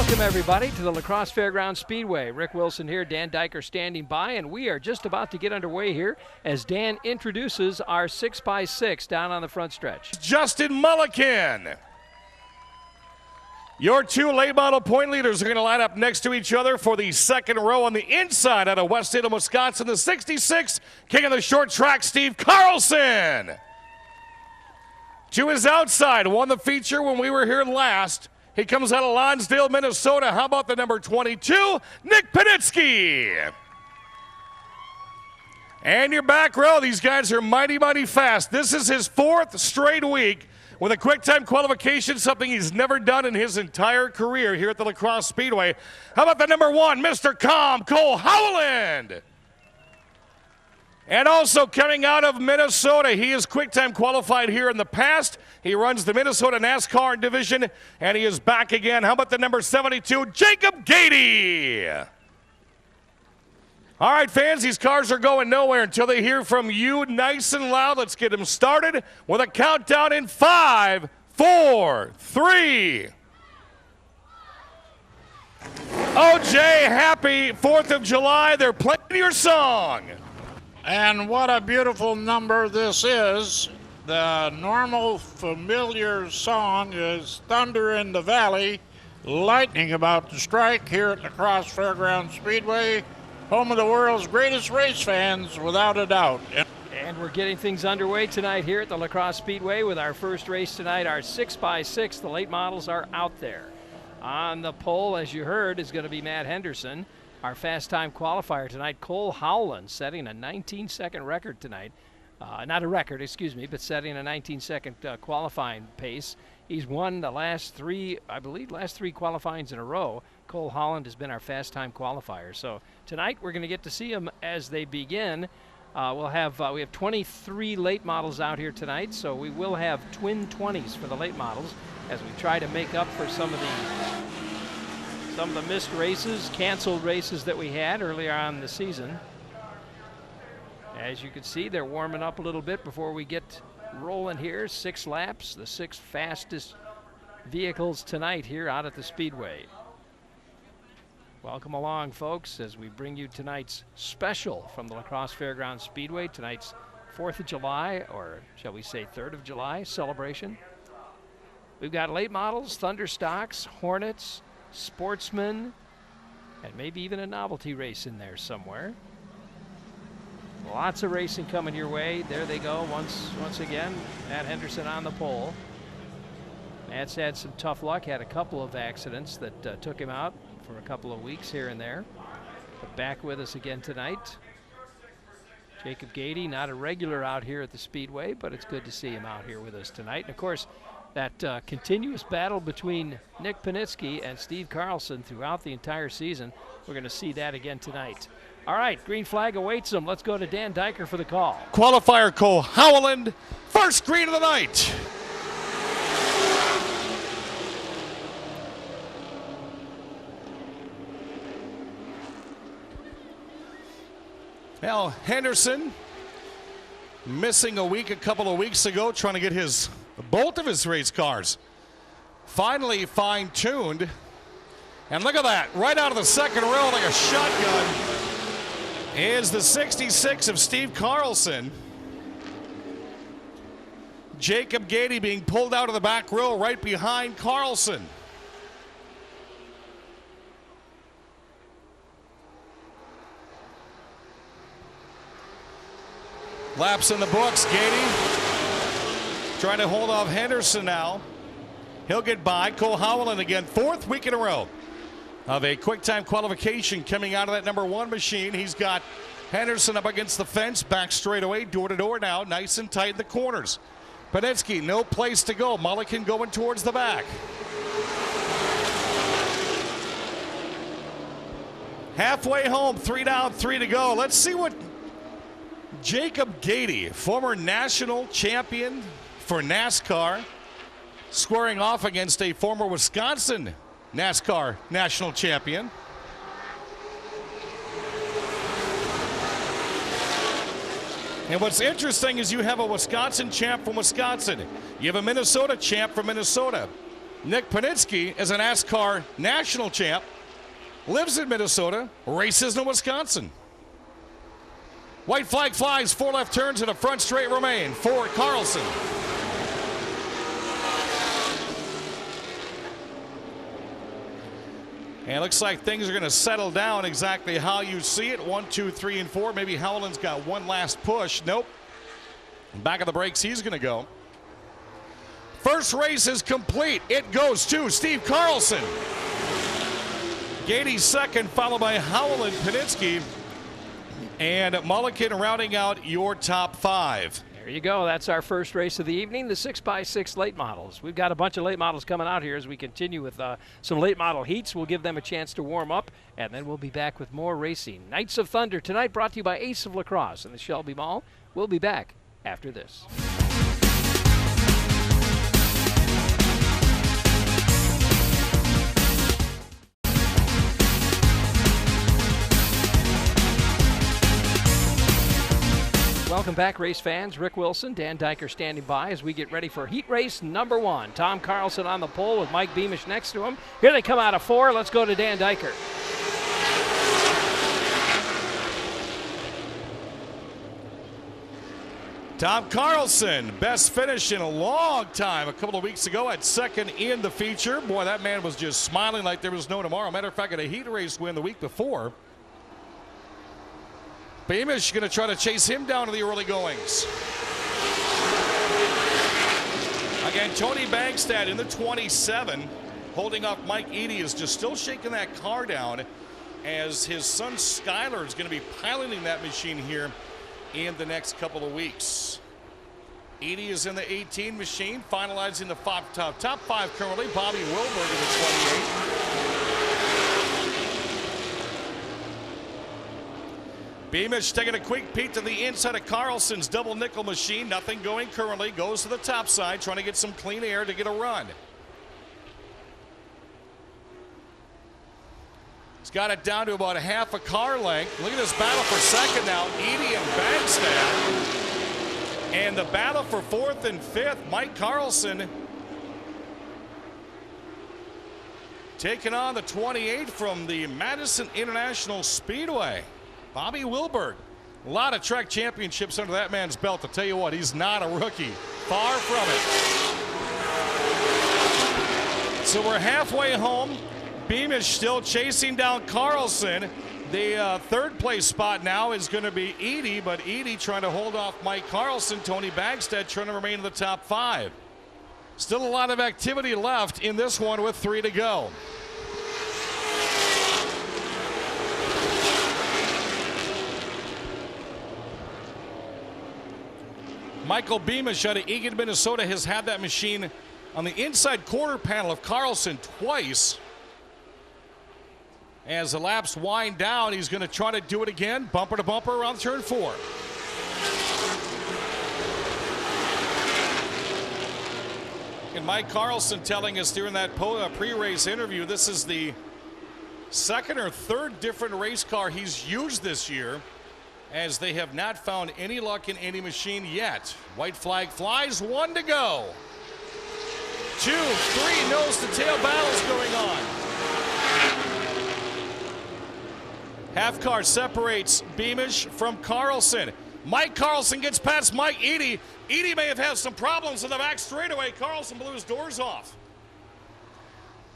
Welcome, everybody, to the La Crosse Fairgrounds Speedway. Rick Wilson here, Dan Diker standing by, and we are just about to get underway here as Dan introduces our 6x6 down on the front stretch. Justin Mulliken. Your two late model point leaders are going to line up next to each other for the second row on the inside out of West Salem, Wisconsin. The 66, king of the short track, Steve Carlson. To his outside, won the feature when we were here last. He comes out of Lonsdale, Minnesota. How about the number 22, Nick Panitsky? And your back row, these guys are mighty, mighty fast. This is his fourth straight week with a quick time qualification, something he's never done in his entire career here at the La Crosse Speedway. How about the number 1, Mr. Calm, Cole Howland? And also coming out of Minnesota, he is quick time qualified here in the past. He runs the Minnesota NASCAR division, and he is back again. How about the number 72, Jacob Gady? All right, fans, these cars are going nowhere until they hear from you nice and loud. Let's get them started with a countdown in 5, 4, 3. OJ, happy 4th of July. They're playing your song. And what a beautiful number this is. The normal familiar song is Thunder in the Valley, lightning about to strike here at La Crosse Fairgrounds Speedway, home of the world's greatest race fans, without a doubt. And we're getting things underway tonight here at the La Crosse Speedway with our first race tonight, our 6x6. The late models are out there. On the pole, as you heard, is going to be Matt Henderson. Our fast time qualifier tonight, Cole Howland, setting a 19-second record tonight. Not a record, excuse me, but setting a 19-second qualifying pace. He's won the last three, I believe, qualifyings in a row. Cole Howland has been our fast time qualifier. So tonight we're going to get to see them as they begin. We have 23 late models out here tonight, so we will have twin 20s for the late models as we try to make up for some of the missed races, canceled races that we had earlier on in the season. As you can see, they're warming up a little bit before we get rolling here. 6 laps, the 6 fastest vehicles tonight here out at the Speedway. Welcome along, folks, as we bring you tonight's special from the La Crosse Fairgrounds Speedway, tonight's 4th of July, or shall we say 3rd of July celebration. We've got late models, Thunder Stocks, Hornets, Sportsman, and maybe even a novelty race in there somewhere. Lots of racing coming your way. There they go once again. Matt Henderson on the pole. Matt's had some tough luck, had a couple of accidents that took him out for a couple of weeks here and there. But back with us again tonight. Jacob Gady, not a regular out here at the Speedway, but it's good to see him out here with us tonight. And of course, that continuous battle between Nick Panitsky and Steve Carlson throughout the entire season, we're going to see that again tonight. All right, green flag awaits them. Let's go to Dan Diker for the call. Qualifier Cole Howland, first green of the night. Now, Henderson missing a couple of weeks ago, trying to get both of his race cars finally fine-tuned. And look at that, right out of the second row like a shotgun is the 66 of Steve Carlson. Jacob Gady being pulled out of the back row right behind Carlson. Laps in the books. Gady trying to hold off Henderson now. He'll get by. Cole Howland again, 4th week in a row of a quick time qualification coming out of that number 1 machine. He's got Henderson up against the fence, back straight away, door to door now, nice and tight in the corners. Panitsky, no place to go. Mulliken going towards the back. Halfway home, 3 down, 3 to go. Let's see what Jacob Gady, former national champion for NASCAR, squaring off against a former Wisconsin NASCAR national champion. And what's interesting is you have a Wisconsin champ from Wisconsin. You have a Minnesota champ from Minnesota. Nick Panitsky is a NASCAR national champ, lives in Minnesota, races in Wisconsin. White flag flies, 4 left turns and a front straight remain for Carlson. And it looks like things are going to settle down exactly how you see it. 1, 2, 3, and 4. Maybe Howland's got one last push. Nope. Back of the brakes, he's going to go. First race is complete. It goes to Steve Carlson. Gady second, followed by Howland, Panitsky, and Mulliken rounding out your top 5. There you go. That's our first race of the evening, the 6x6 late models. We've got a bunch of late models coming out here as we continue with some late model heats. We'll give them a chance to warm up, and then we'll be back with more racing. Knights of Thunder tonight brought to you by Ace of Lacrosse in the Shelby Mall. We'll be back after this. Welcome back, race fans. Rick Wilson, Dan Dyker standing by as we get ready for heat race number 1. Tom Carlson on the pole with Mike Beamish next to him. Here they come out of 4. Let's go to Dan Dyker. Tom Carlson, best finish in a long time. A couple of weeks ago at second in the feature. Boy, that man was just smiling like there was no tomorrow. Matter of fact, got a heat race win the week before. Beamish going to try to chase him down to the early goings. Again, Tony Bagstad in the 27. Holding up Mike Eady is just still shaking that car down as his son Skyler is going to be piloting that machine here in the next couple of weeks. Eady is in the 18 machine, finalizing the top 5 currently. Bobby Wilberg in the 28. Beamish taking a quick peek to the inside of Carlson's double nickel machine. Nothing going currently. Goes to the top side, trying to get some clean air to get a run. He's got it down to about a half a car length. Look at this battle for second now. Eady and Bagstad. And the battle for 4th and 5th. Mike Carlson taking on the 28 from the Madison International Speedway. Bobby Wilberg, a lot of track championships under that man's belt. I'll tell you what, he's not a rookie. Far from it. So we're halfway home. Beamish still chasing down Carlson. The third place spot now is going to be Eady, but Eady trying to hold off Mike Carlson. Tony Bagstad trying to remain in the top 5. Still a lot of activity left in this one with 3 to go. Michael Beamish out of Eagan, Minnesota has had that machine on the inside quarter panel of Carlson twice. As the laps wind down, he's going to try to do it again, bumper to bumper around turn 4. And Mike Carlson telling us during that pre-race interview, this is the second or third different race car he's used this year, as they have not found any luck in any machine yet. White flag flies, 1 to go. 2, 3 nose to tail battles going on. Half car separates Beamish from Carlson. Mike Carlson gets past Mike Eady. Eady may have had some problems in the back straightaway. Carlson blew his doors off.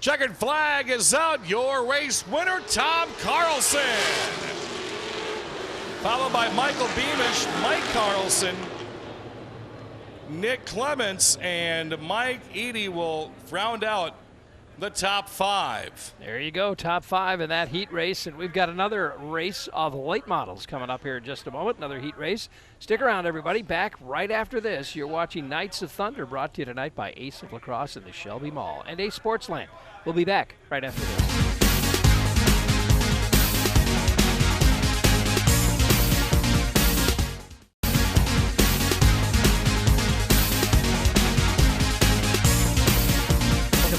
Checkered flag is out. Your race winner, Tom Carlson. Followed by Michael Beamish, Mike Carlson, Nick Clements, and Mike Eady will round out the top 5. There you go, top 5 in that heat race. And we've got another race of late models coming up here in just a moment, another heat race. Stick around, everybody. Back right after this. You're watching Knights of Thunder, brought to you tonight by Ace of Lacrosse in the Shelby Mall and Ace Sportsland. We'll be back right after this.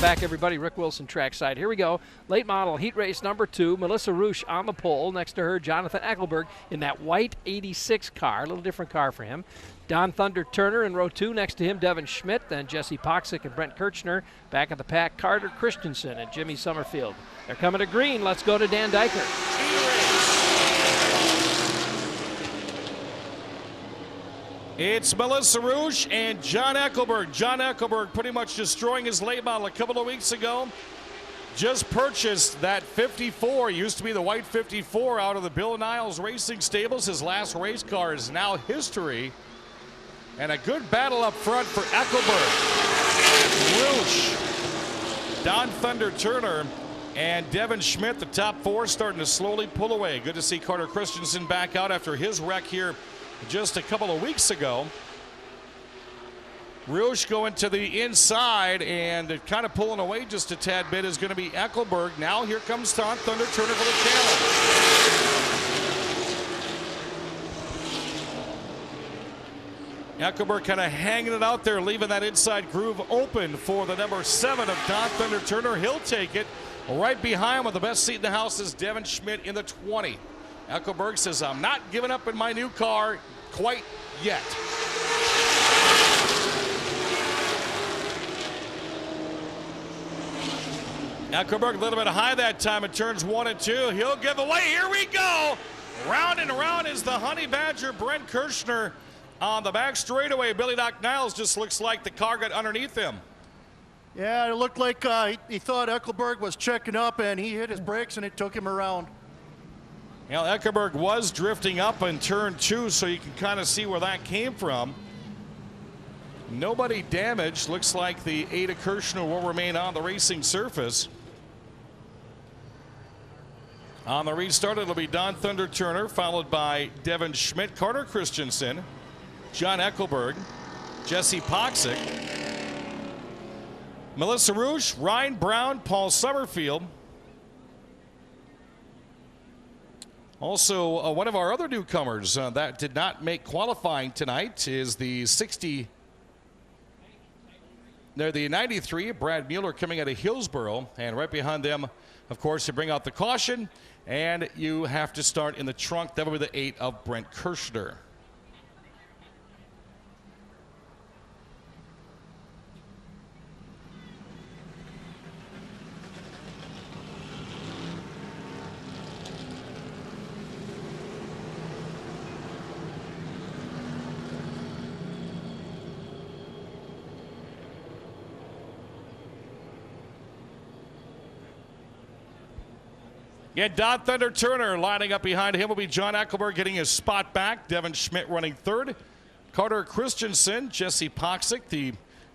back, everybody. Rick Wilson trackside. Here we go. Late model heat race number 2. Melissa Roosh on the pole. Next to her, Jonathan Eckelberg in that white 86 car. A little different car for him. Don Thunder Turner in row 2. Next to him, Devin Schmidt. Then Jesse Poxick and Brent Kirchner. Back at the pack, Carter Christensen and Jimmy Summerfield. They're coming to green. Let's go to Dan Diker. It's Melissa Roosh and John Eckelberg. John Eckelberg pretty much destroying his late model a couple of weeks ago. Just purchased that 54, used to be the white 54 out of the Bill Niles Racing Stables. His last race car is now history. And a good battle up front for Eckelberg. Roosh, Don Thunder Turner, and Devin Schmidt, the top 4, starting to slowly pull away. Good to see Carter Christensen back out after his wreck here just a couple of weeks ago. Roosh going to the inside and kind of pulling away just a tad bit is going to be Eckelberg. Now here comes Don Thunder Turner for the challenge. Eckelberg kind of hanging it out there, leaving that inside groove open for the number 7 of Don Thunder Turner. He'll take it. Right behind him with the best seat in the house is Devin Schmidt in the 20. Eckelberg says, I'm not giving up in my new car quite yet. Eckelberg a little bit high that time in turns 1 and 2. He'll give away. Here we go. Round and round is the Honey Badger, Brent Kirchner on the back straightaway. Billy Doc Niles just looks like the car got underneath him. Yeah, it looked like he thought Eckelberg was checking up, and he hit his brakes, and it took him around. Now, Eckelberg was drifting up in turn 2, so you can kind of see where that came from. Nobody damaged. Looks like the 8 of Kirchner will remain on the racing surface. On the restart, it'll be Don Thunder Turner, followed by Devin Schmidt, Carter Christensen, John Eckelberg, Jesse Poxick, Melissa Roosh, Ryan Brown, Paul Summerfield. Also, one of our other newcomers that did not make qualifying tonight is the 93, Brad Mueller coming out of Hillsboro. And right behind them, of course, you bring out the caution, and you have to start in the trunk. That will be the 8 of Brent Kirchner. Yeah, Don Thunder Turner lining up behind him will be John Eckelberg getting his spot back. Devin Schmidt running 3rd. Carter Christensen, Jesse Poxick, the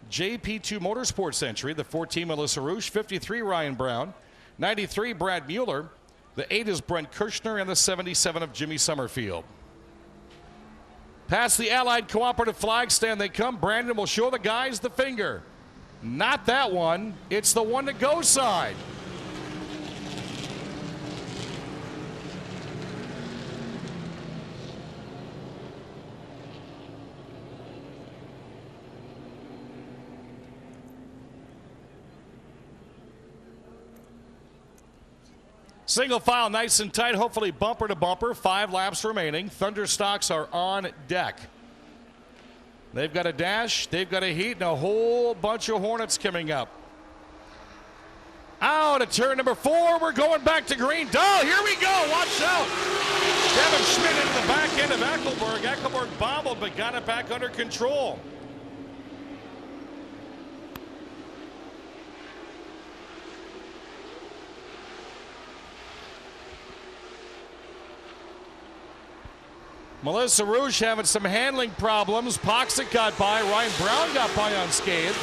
JP2 Motorsports entry, the 14 Melissa Roosh, 53 Ryan Brown, 93 Brad Mueller, the 8 is Brent Kirchner, and the 77 of Jimmy Summerfield. Past the Allied Cooperative flag stand they come. Brandon will show the guys the finger. Not that one. It's the one to go side. Single file, nice and tight, hopefully bumper to bumper. 5 laps remaining. Thunder stocks are on deck. They've got a dash, they've got a heat, and a whole bunch of Hornets coming up. Out at turn number 4, we're going back to green. Oh, here we go, watch out. Devin Schmidt into the back end of Eckelberg. Eckelberg bobbled, but got it back under control. Melissa Roosh having some handling problems. Poxick got by. Ryan Brown got by unscathed.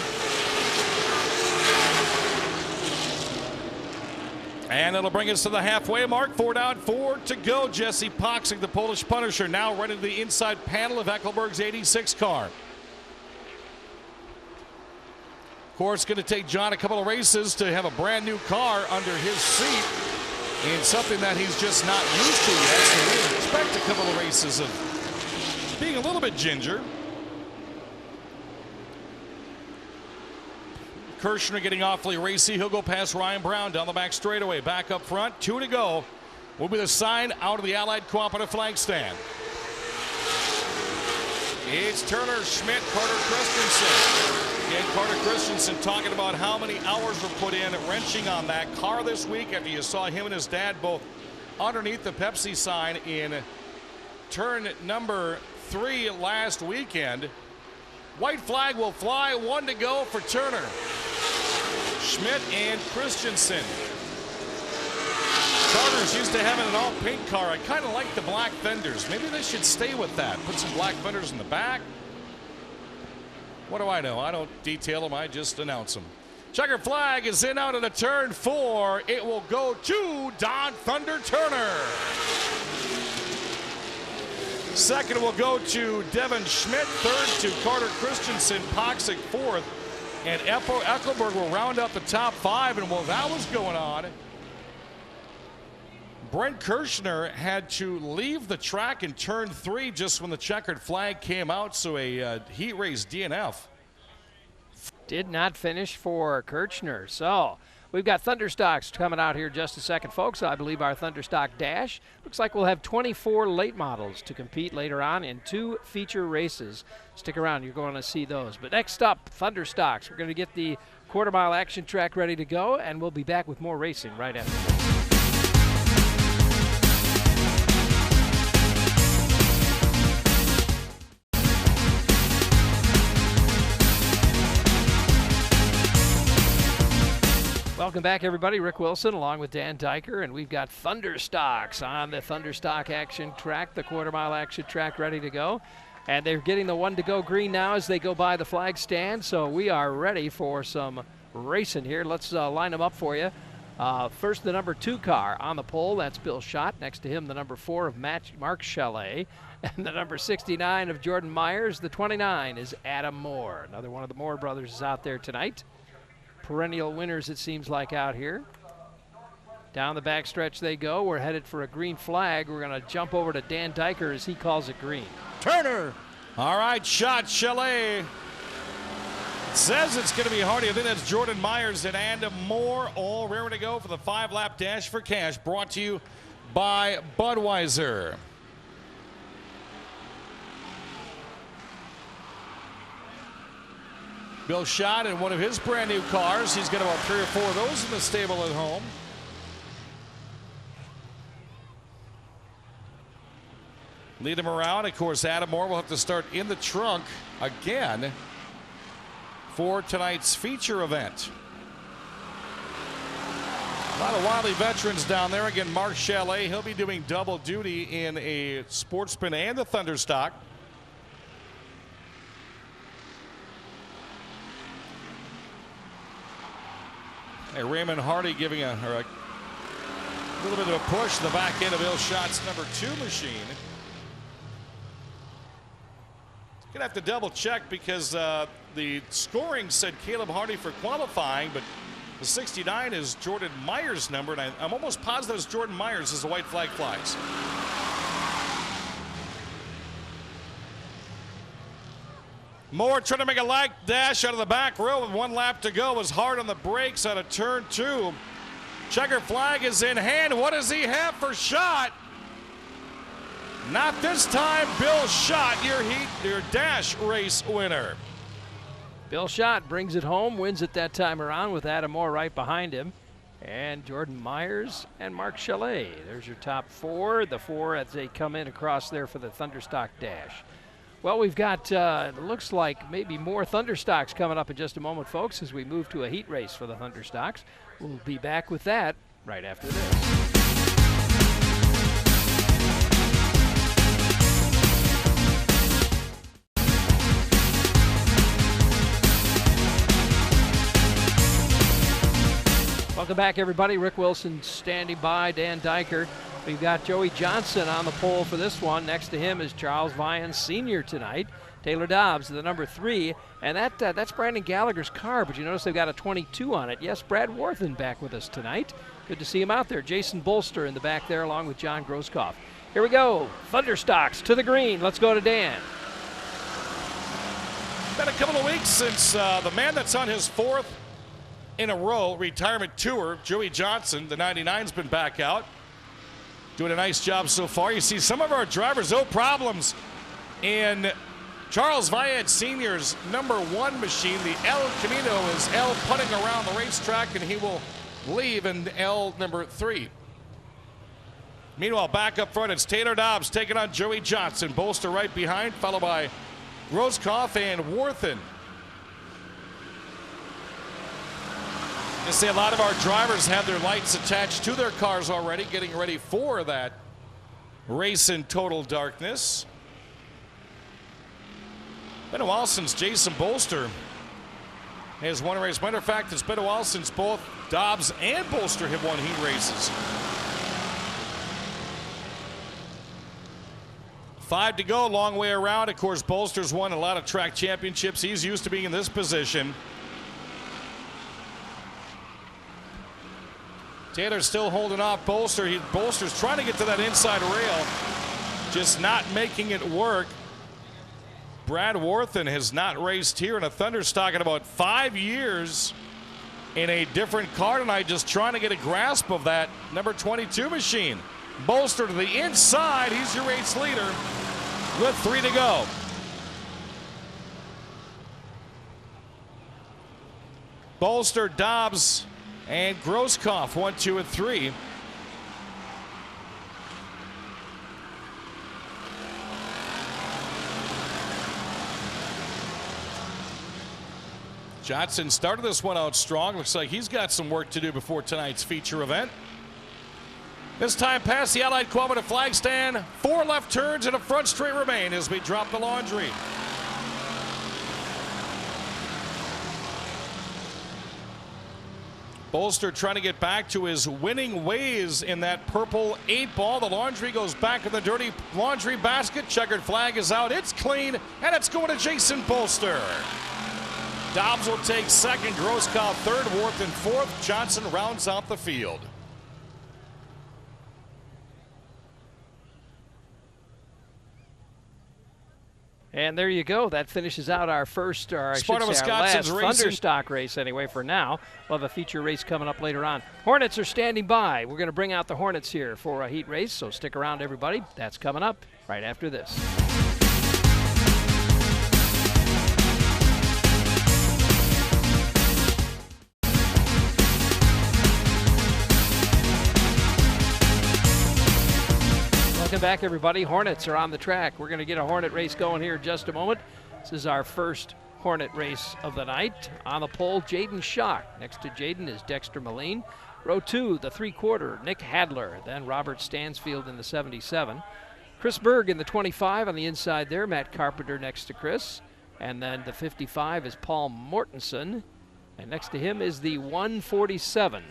And it'll bring us to the halfway mark. 4 down, 4 to go. Jesse Poxick, the Polish Punisher, now running to the inside panel of Eckelberg's 86 car. Of course, going to take John a couple of races to have a brand new car under his seat. And something that he's just not used to yet, so we expect a couple of races of being a little bit ginger. Kirshner getting awfully racy. He'll go past Ryan Brown down the back straightaway. Back up front, 2 to go. Will be the sign out of the Allied Cooperative flag stand. It's Turner, Schmidt, Carter Christensen. Again, Carter Christensen talking about how many hours were put in wrenching on that car this week after you saw him and his dad both underneath the Pepsi sign in turn number 3 last weekend. White flag will fly, 1 to go for Turner. Schmidt and Christensen. Carter's used to having an all-pink car. I kind of like the black fenders. Maybe they should stay with that. Put some black fenders in the back. What do I know? I don't detail them. I just announce them. Checker flag is in out into turn 4. It will go to Don Thunder Turner. Second will go to Devin Schmidt. Third to Carter Christensen. Poxic fourth. And Eckelberg will round out the top 5. And while that was going on, Brent Kirshner had to leave the track in turn 3 just when the checkered flag came out. So a heat race DNF. Did not finish for Kirchner. So we've got Thunderstocks coming out here just a second, folks. I believe our Thunderstock Dash. Looks like we'll have 24 late models to compete later on in 2 feature races. Stick around, you're going to see those. But next up, Thunderstocks. We're going to get the quarter-mile action track ready to go, and we'll be back with more racing right after this. Welcome back, everybody. Rick Wilson along with Dan Diker, and we've got Thunderstocks on the Thunderstock action track, the quarter-mile action track ready to go. And they're getting the 1 to go green now as they go by the flag stand, so we are ready for some racing here. Let's line them up for you. First, the number 2 car on the pole, that's Bill Schott. Next to him, the number 4 of Mark Chalet, and the number 69 of Jordan Myers. The 29 is Adam Moore. Another one of the Moore brothers is out there tonight. Perennial winners, it seems like, out here. Down the backstretch they go. We're headed for a green flag. We're going to jump over to Dan Diker as he calls it green. Turner. All right, Shot Chalet. It says it's going to be Hardy. I think that's Jordan Myers and Adam Moore all ready to go for the 5-lap dash for cash, brought to you by Budweiser. Bill Schott in one of his brand new cars. He's got about 3 or 4 of those in the stable at home. Lead him around. Of course, Adam Moore will have to start in the trunk again for tonight's feature event. A lot of Wily veterans down there. Again, Mark Chalet, he'll be doing double duty in a Sportsman and the Thunderstock. Raymond Hardy giving a little bit of a push in the back end of Bill Schott's number 2 machine. Gonna have to double check because the scoring said Caleb Hardy for qualifying, but the 69 is Jordan Myers' number, and I'm almost positive it's Jordan Myers as the white flag flies. Moore trying to make a lag dash out of the back row with 1 lap to go. Was hard on the brakes out of turn 2. Checker flag is in hand. What does he have for Schott? Not this time. Bill Schott, your dash race winner. Bill Schott brings it home, wins it that time around with Adam Moore right behind him. And Jordan Myers and Mark Chalet. There's your top 4. The 4 as they come in across there for the Thunderstock dash. Well, we've got, it looks like maybe more Thunderstocks coming up in just a moment, folks, as we move to a heat race for the Thunderstocks. We'll be back with that right after this. Welcome back, everybody. Rick Wilson standing by, Dan Diker. We've got Joey Johnson on the pole for this one. Next to him is Charles Vian Sr. tonight. Taylor Dobbs, the number 3. And that's Brandon Gallagher's car, but you notice they've got a 22 on it. Yes, Brad Warthen back with us tonight. Good to see him out there. Jason Bolster in the back there along with John Groskopf. Here we go. Thunderstocks to the green. Let's go to Dan. Been a couple of weeks since the man that's on his 4th in a row retirement tour. Joey Johnson, the 99's been back out. Doing a nice job so far. You see some of our drivers, no problems in Charles Viad Sr.'s #1 machine. The El Camino is El putting around the racetrack, and he will leave in L #3. Meanwhile, back up front, it's Taylor Dobbs taking on Joey Johnson. Bolster right behind, followed by Groskopf and Warthen. You see a lot of our drivers have their lights attached to their cars already, getting ready for that race in total darkness. Been a while since Jason Bolster has won a race. Matter of fact, it's been a while since both Dobbs and Bolster have won heat races. 5 to go, long way around. Of course, Bolster's won a lot of track championships. He's used to being in this position. Taylor's still holding off Bolster. Bolster's trying to get to that inside rail, just not making it work. Brad Warthen has not raced here in a Thunderstock in about 5 years in a different car tonight, just trying to get a grasp of that #22 machine. Bolster to the inside. He's your race leader with 3 to go. Bolster, Dobbs, and Groskopf 1, 2, and 3. Johnson started this one out strong. Looks like he's got some work to do before tonight's feature event. This time past the Allied Kilometer flag stand. 4 left turns and a front straight remain as we drop the laundry. Bolster trying to get back to his winning ways in that purple 8-ball. The laundry goes back in the dirty laundry basket. Checkered flag is out. It's clean, and it's going to Jason Bolster. Dobbs will take second, Groskopf third, Warthen fourth. Johnson rounds out the field. And there you go. That finishes out our first, or I should say our last Thunderstock race anyway for now. We'll have a feature race coming up later on. Hornets are standing by. We're going to bring out the Hornets here for a heat race, so stick around, everybody. That's coming up right after this. Welcome back, everybody. Hornets are on the track. We're going to get a Hornet race going here in just a moment. This is our first Hornet race of the night. On the pole, Jaden Schock. Next to Jaden is Dexter Moline. Row 2, the 3/4, Nick Hadler. Then Robert Stansfield in the 77. Chris Berg in the 25 on the inside there. Matt Carpenter next to Chris. And then the 55 is Paul Mortensen. And next to him is the 147.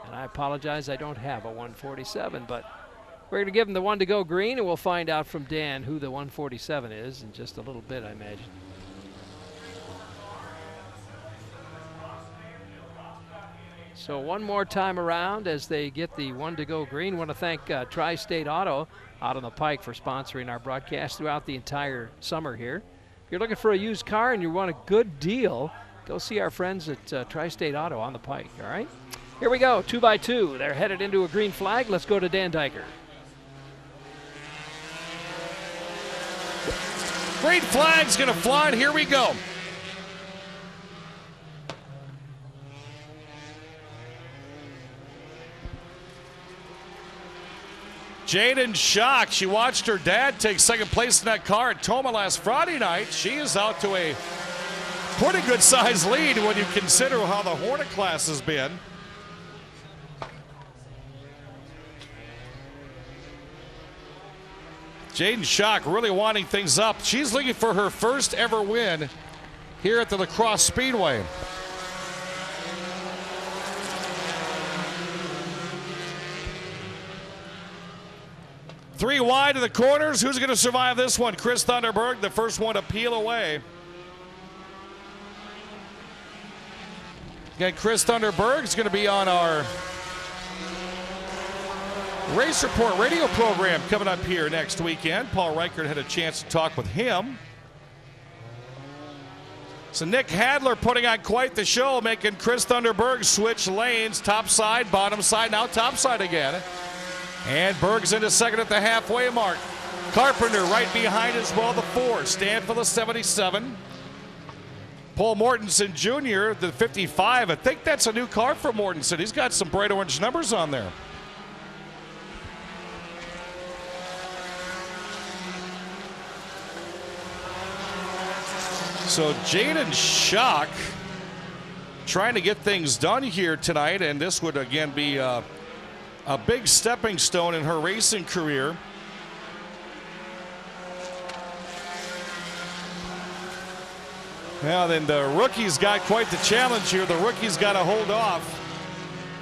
And I apologize, I don't have a 147, but we're going to give him the 1 to go green, and we'll find out from Dan who the 147 is in just a little bit, I imagine. So one more time around as they get the 1 to go green. I want to thank Tri-State Auto out on the Pike for sponsoring our broadcast throughout the entire summer here. If you're looking for a used car and you want a good deal, go see our friends at Tri-State Auto on the Pike, all right? Here we go, 2x2. They're headed into a green flag. Let's go to Dan Diker. Green flag's going to fly, and here we go. Jaden Schock, she watched her dad take second place in that car at Toma last Friday night. She is out to a pretty good size lead when you consider how the Hornet class has been. Jaden Schock really winding things up. She's looking for her first ever win here at the La Crosse Speedway. Three wide in the corners. Who's going to survive this one? Chris Thunderberg, the first one to peel away. Again, Chris Thunderberg is going to be on our Race Report radio program coming up here next weekend. Paul Reichert had a chance to talk with him. So Nick Hadler putting on quite the show, making Chris Thunderberg switch lanes, top side, bottom side, now top side again. And Berg's into second at the halfway mark. Carpenter right behind as well, the 4. Stanfield, the 77. Paul Mortensen Jr., the 55. I think that's a new car for Mortensen. He's got some bright orange numbers on there. So Jaden Schock trying to get things done here tonight, and this would again be a big stepping stone in her racing career. Now then, the rookie's got quite the challenge here. The rookie's got to hold off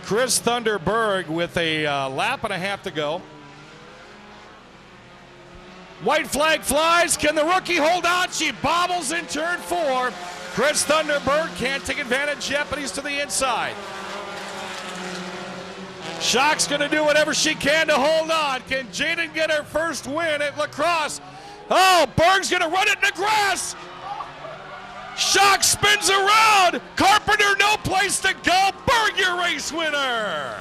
Chris Thunderberg with a lap and a half to go. White flag flies. Can the rookie hold on? She bobbles in turn 4. Chris Thunderberg can't take advantage yet, but he's to the inside. Schock's going to do whatever she can to hold on. Can Jaden get her first win at La Crosse? Oh, Berg's going to run it in the grass. Schock spins around. Carpenter, no place to go. Berg, your race winner.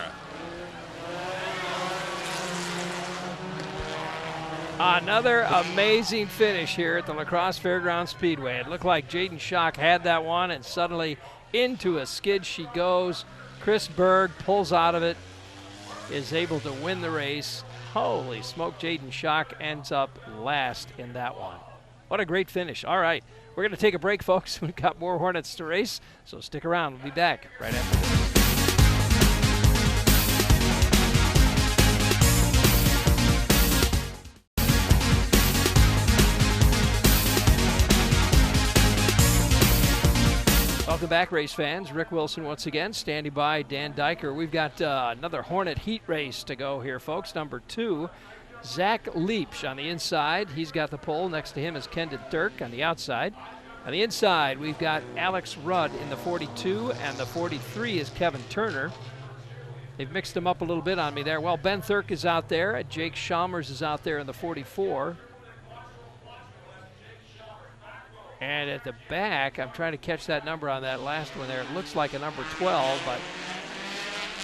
Another amazing finish here at the La Crosse Fairgrounds Speedway. It looked like Jaden Schock had that one, and suddenly into a skid she goes. Chris Berg pulls out of it, is able to win the race. Holy smoke, Jaden Schock ends up last in that one. What a great finish. All right, we're going to take a break, folks. We've got more Hornets to race, so stick around. We'll be back right after this. Welcome back, race fans. Rick Wilson once again, standing by Dan Diker. We've got another Hornet heat race to go here, folks. Number 2, Zach Leapsch on the inside. He's got the pole. Next to him is Kendon Turk on the outside. On the inside, we've got Alex Rudd in the 42, and the 43 is Kevin Turner. They've mixed them up a little bit on me there. Well, Ben Thurk is out there. Jake Chalmers is out there in the 44. And at the back, I'm trying to catch that number on that last one there. It looks like a number 12, but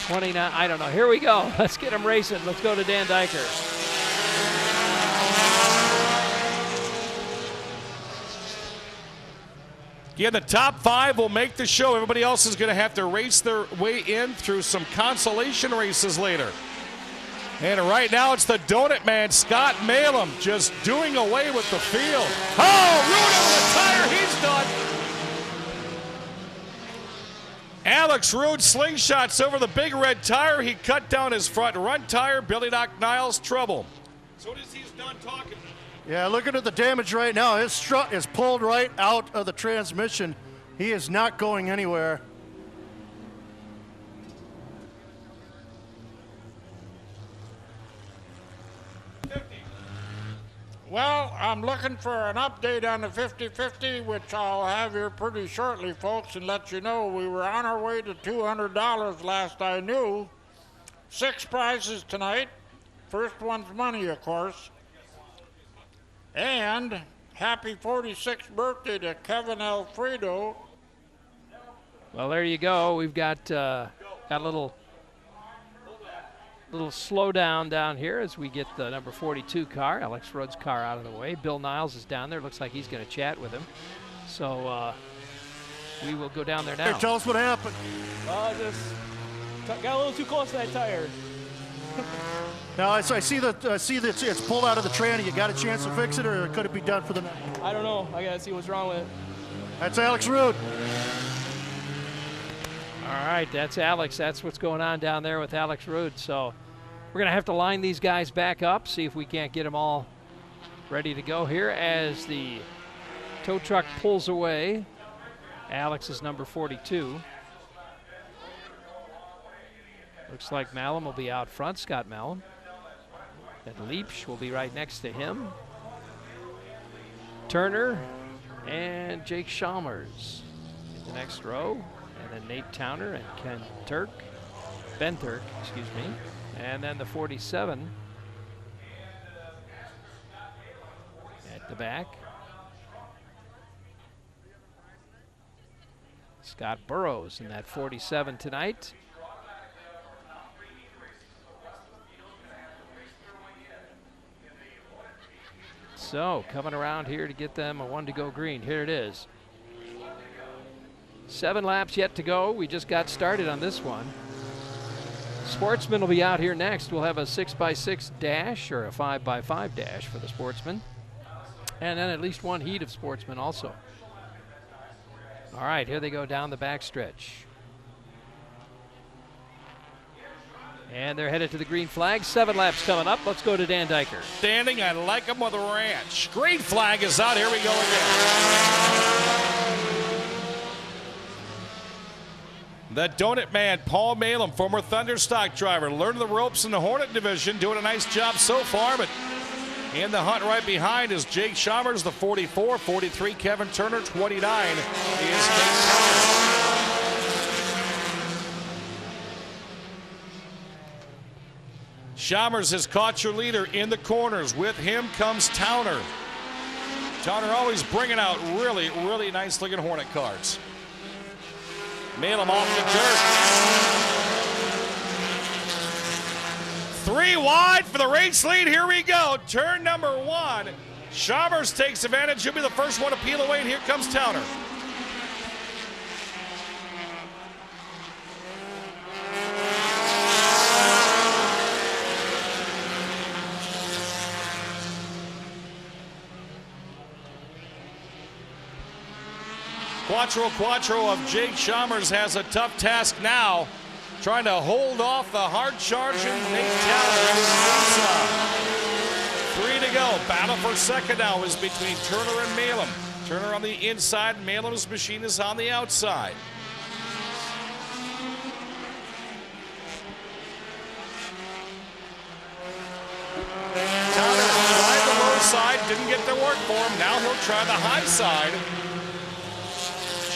29, I don't know. Here we go. Let's get them racing. Let's go to Dan Diker. Yeah, the top 5 will make the show. Everybody else is going to have to race their way in through some consolation races later. And right now it's the Donut Man, Scott Malum, just doing away with the field. Oh, Rude over the tire, he's done. Alex Rude slingshots over the big red tire. He cut down his front tire. Billy Doc Niles trouble. So does he's done talking. Yeah, looking at the damage right now, his strut is pulled right out of the transmission. He is not going anywhere. Well, I'm looking for an update on the 50-50, which I'll have here pretty shortly, folks, and let you know we were on our way to $200 last I knew. 6 prizes tonight. First one's money, of course. And happy 46th birthday to Kevin Alfredo. Well, there you go. We've got a little slowdown down here as we get the number 42 car, Alex Rudd's car, out of the way. Bill Niles is down there. Looks like he's going to chat with him. So we will go down there now. Hey, tell us what happened. Just got a little too close to that tire. Now I see that it's pulled out of the tranny. You got a chance to fix it, or could it be done for the night? I don't know. I got to see what's wrong with it. That's Alex Rude. All right, that's Alex. That's what's going on down there with Alex Rude. So we're going to have to line these guys back up, see if we can't get them all ready to go here as the tow truck pulls away. Alex is number 42. Looks like Malum will be out front, Scott Malum. And Leapsch will be right next to him. Turner and Jake Chalmers in the next row. And then Nate Towner and Ben Thurk, excuse me. And then the 47 at the back. Scott Burrows in that 47 tonight. So coming around here to get them a 1 to go green. Here it is. 7 laps yet to go. We just got started on this one. Sportsman will be out here next. We'll have a 6x6 dash or a 5x5 dash for the Sportsman. And then at least one heat of Sportsman also. All right, here they go down the backstretch. And they're headed to the green flag. 7 laps coming up. Let's go to Dan Diker. Standing, I like him with a ranch. Green flag is out. Here we go again. The Donut Man, Paul Malem, former Thunderstock driver, learning the ropes in the Hornet division, doing a nice job so far, but in the hunt right behind is Jake Chalmers, the 44, 43, Kevin Turner, 29 is Nate Towner. Chalmers has caught your leader in the corners. With him comes Towner. Towner always bringing out really, really nice looking Hornet cars. Malem off the dirt. 3 wide for the race lead. Here we go. Turn number 1. Chalmers takes advantage. He'll be the first one to peel away, and here comes Towner. Quattro of Jake Chalmers has a tough task now, trying to hold off the hard-charging Nate Towner. 3 to go. Battle for second now is between Turner and Malem. Turner on the inside, Malem's machine is on the outside. Towner tried the low side, didn't get to work for him. Now he'll try the high side.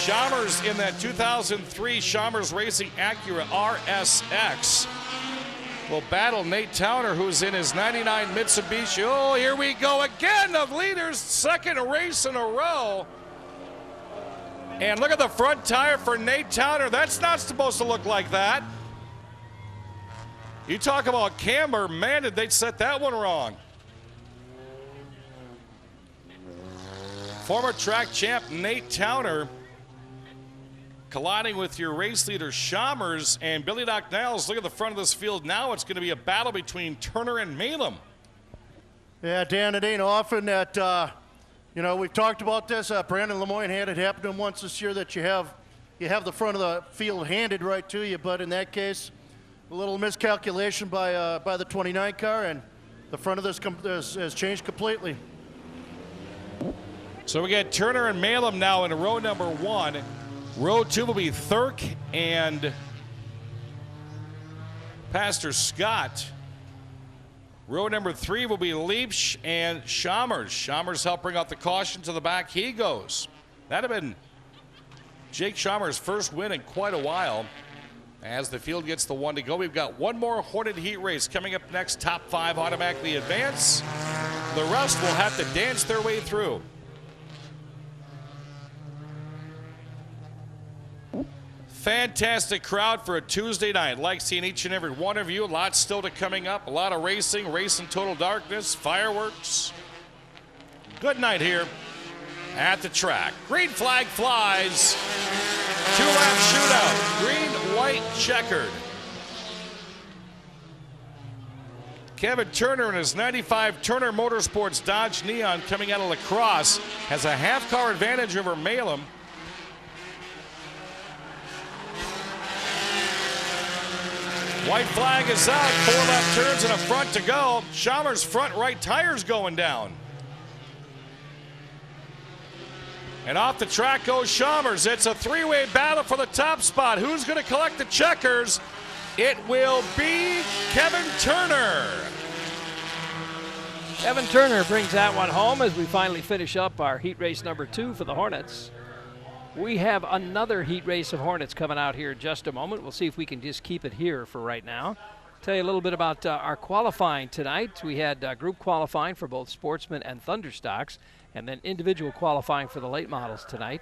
Chalmers in that 2003 Chalmers Racing Acura RSX will battle Nate Towner, who's in his 99 Mitsubishi. Oh, here we go again, of leaders, second race in a row. And look at the front tire for Nate Towner. That's not supposed to look like that. You talk about camber, man, did they set that one wrong. Former track champ Nate Towner colliding with your race leader Chalmers, and Billy Doc Niles. Look at the front of this field now. It's going to be a battle between Turner and Malem. Yeah, Dan, it ain't often that, we've talked about this. Brandon Lemoyne had it happen to him once this year, that you have the front of the field handed right to you, but in that case, a little miscalculation by the 29 car, and the front of this has changed completely. So we get Turner and Malem now in row number 1. Row 2 will be Thurk and Pastor Scott. Row number 3 will be Leipsch and Chalmers. Chalmers helped bring out the caution to the back. He goes. That'd have been Jake Chalmers' first win in quite a while. As the field gets the 1 to go, we've got one more Hornet heat race coming up next. Top 5 automatically advance. The rest will have to dance their way through. Fantastic crowd for a Tuesday night. Like seeing each and every one of you. Lots still to coming up. A lot of racing, race in total darkness, fireworks. Good night here at the track. Green flag flies. 2-lap shootout. Green, white, checkered. Kevin Turner in his 95 Turner Motorsports Dodge Neon coming out of La Crosse has a half-car advantage over Malem. White flag is out. 4 left turns and a front to go. Chalmers' front right tire's going down. And off the track goes Chalmers. It's a 3-way battle for the top spot. Who's going to collect the checkers? It will be Kevin Turner. Kevin Turner brings that one home as we finally finish up our heat race number 2 for the Hornets. We have another heat race of Hornets coming out here in just a moment. We'll see if we can just keep it here for right now. Tell you a little bit about our qualifying tonight. We had group qualifying for both Sportsmen and Thunderstocks, and then individual qualifying for the late models tonight.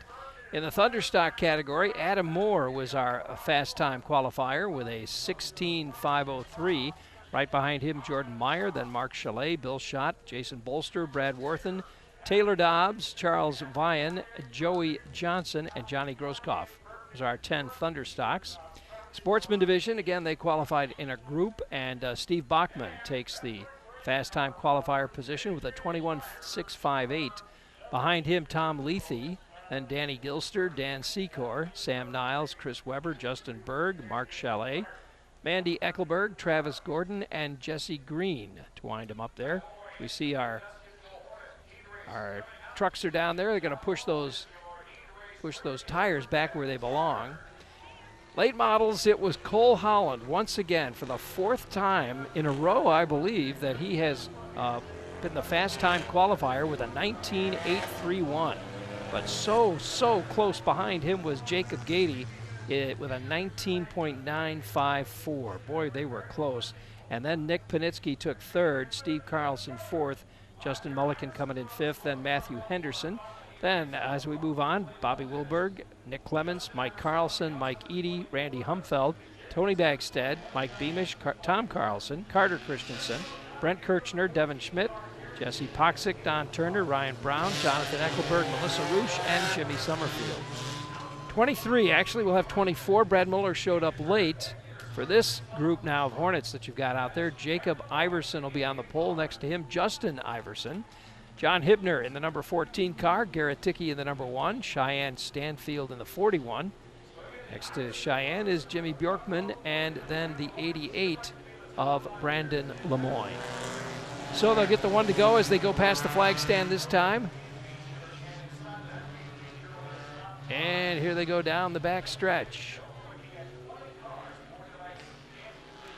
In the Thunderstock category, Adam Moore was our fast time qualifier with a 16.503. Right behind him, Jordan Meyer, then Mark Chalet, Bill Schott, Jason Bolster, Brad Worthen, Taylor Dobbs, Charles Vian, Joey Johnson, and Johnny Grosskopf. Those are our 10 Thunderstocks. Sportsman division, again, they qualified in a group, and Steve Bachman takes the fast time qualifier position with a 21.658. Behind him, Tom Lethe, then Danny Gilster, Dan Secor, Sam Niles, Chris Weber, Justin Berg, Mark Chalet, Mandy Eckelberg, Travis Gordon, and Jesse Green to wind them up there. We see our trucks are down there. They're going to push those tires back where they belong. Late models, it was Cole Holland once again for the 4th time in a row, I believe, that he has been the fast time qualifier with a 19.831. But so close behind him was Jacob Gady with a 19.954. Boy, they were close. And then Nick Panitsky took 3rd, Steve Carlson 4th, Justin Mulliken coming in 5th, then Matthew Henderson. Then, as we move on, Bobby Wilberg, Nick Clements, Mike Carlson, Mike Eady, Randy Humfeld, Tony Bagstead, Mike Beamish, Tom Carlson, Carter Christensen, Brent Kirchner, Devin Schmidt, Jesse Poxick, Don Turner, Ryan Brown, Jonathan Eckelberg, Melissa Roosh, and Jimmy Summerfield. 23, actually we'll have 24. Brad Muller showed up late for this group now of Hornets that you've got out there. Jacob Iverson will be on the pole. Next to him, Justin Iverson. John Hibner in the number 14 car, Garrett Tickey in the number 1, Cheyenne Stanfield in the 41. Next to Cheyenne is Jimmy Bjorkman, and then the 88 of Brandon Lemoyne. So they'll get the one to go as they go past the flag stand this time. And here they go down the back stretch.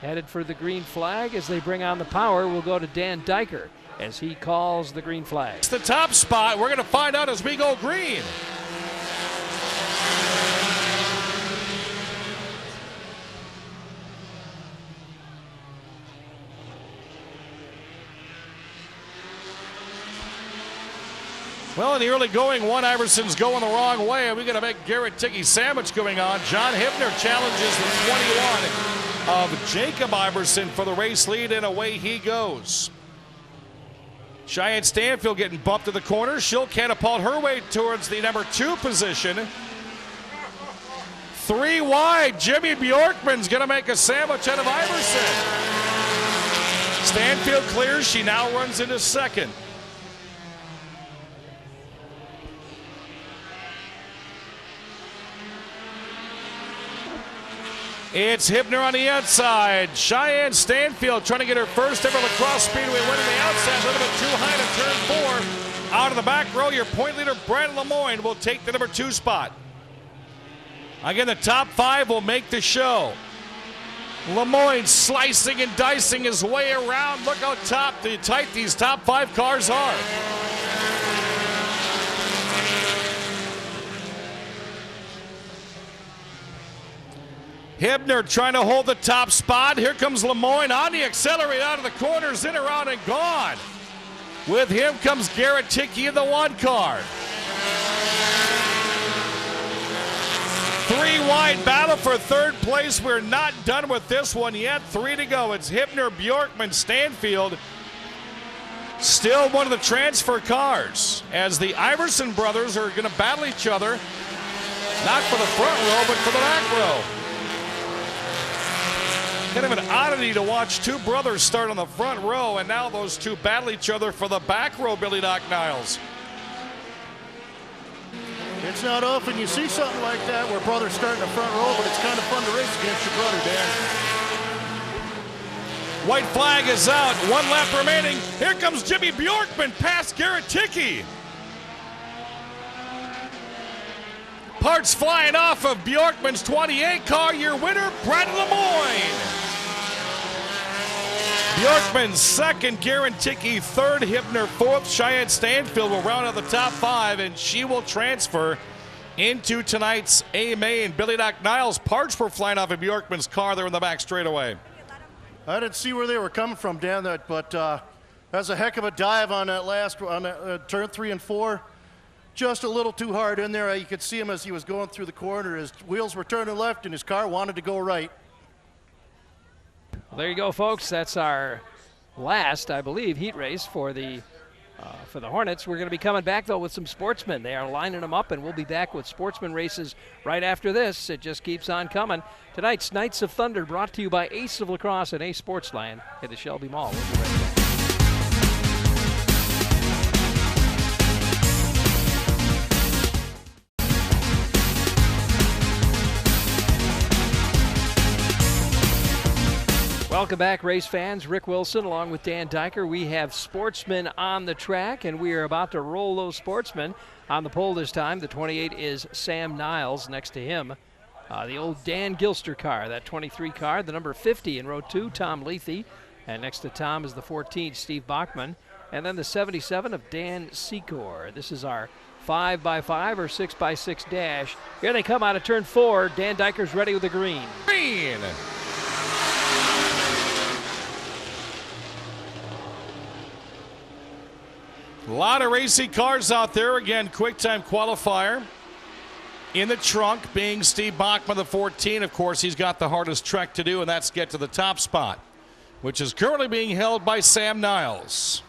Headed for the green flag as they bring on the power. We'll go to Dan Diker as he calls the green flag. It's the top spot. We're going to find out as we go green. Well, in the early going, one Iverson's going the wrong way, and we're going to make Garrett Tickey sandwich going on. John Hibner challenges the 21 of Jacob Iverson for the race lead, and away he goes. Cheyenne Stanfield getting bumped to the corner. She'll catapult her way towards the number 2 position. 3 wide. Jimmy Bjorkman's going to make a sandwich out of Iverson. Stanfield clears. She now runs into 2nd. It's Hibner on the outside. Cheyenne Stanfield trying to get her first ever La Crosse Speedway win on the outside. A little bit too high to turn 4. Out of the back row, your point leader, Brad Lemoyne, will take the number 2 spot. Again, the top 5 will make the show. Lemoyne slicing and dicing his way around. Look how tight these top 5 cars are. Hibner trying to hold the top spot. Here comes Lemoyne on the accelerator out of the corners, in, around, and gone. With him comes Garrett Tickey in the 1 car. 3 wide battle for 3rd place. We're not done with this one yet. 3 to go. It's Hibner, Bjorkman, Stanfield. Still one of the transfer cars, as the Iverson brothers are going to battle each other. Not for the front row, but for the back row. Kind of an oddity to watch 2 brothers start on the front row, and now those 2 battle each other for the back row, Billy Doc Niles. It's not often you see something like that where brothers start in the front row, but it's kind of fun to race against your brother, Dan. White flag is out. 1 lap remaining. Here comes Jimmy Bjorkman past Garrett Tickey. Parts flying off of Bjorkman's 28 car. Your winner, Brad Lemoyne. Bjorkman 2nd, Garrett Tickey 3rd, Hibner 4th. Cheyenne Stanfield will round out the top 5, and she will transfer into tonight's A main. Billy Doc Niles, parts were flying off of Bjorkman's car there in the back straightaway. I didn't see where they were coming from, Dan, but that was a heck of a dive on that last turn 3 and 4. just a little too hard in there. You could see him as he was going through the corner. His wheels were turning left and his car wanted to go right. Well, there you go, folks. That's our last, I believe, heat race for the Hornets. We're going to be coming back, though, with some sportsmen. They are lining them up, and we'll be back with sportsman races right after this. It just keeps on coming. Tonight's Knights of Thunder brought to you by Ace of Lacrosse and Ace Sportsland at the Shelby Mall. We'll be right back. Welcome back, race fans. Rick Wilson along with Dan Diker. We have sportsmen on the track, and we are about to roll those sportsmen on the pole this time. The 28 is Sam Niles. Next to him, the old Dan Gilster car, that 23 car. The number 50 in row 2, Tom Lethe. And next to Tom is the 14, Steve Bachman. And then the 77 of Dan Secor. This is our 5x5 or 6x6 dash. Here they come out of turn 4. Dan Diker's ready with the green. Green. A lot of racing cars out there. Again, quick time qualifier. In the trunk being Steve Bachman, the 14. Of course, he's got the hardest trek to do, and that's get to the top spot, which is currently being held by Sam Niles.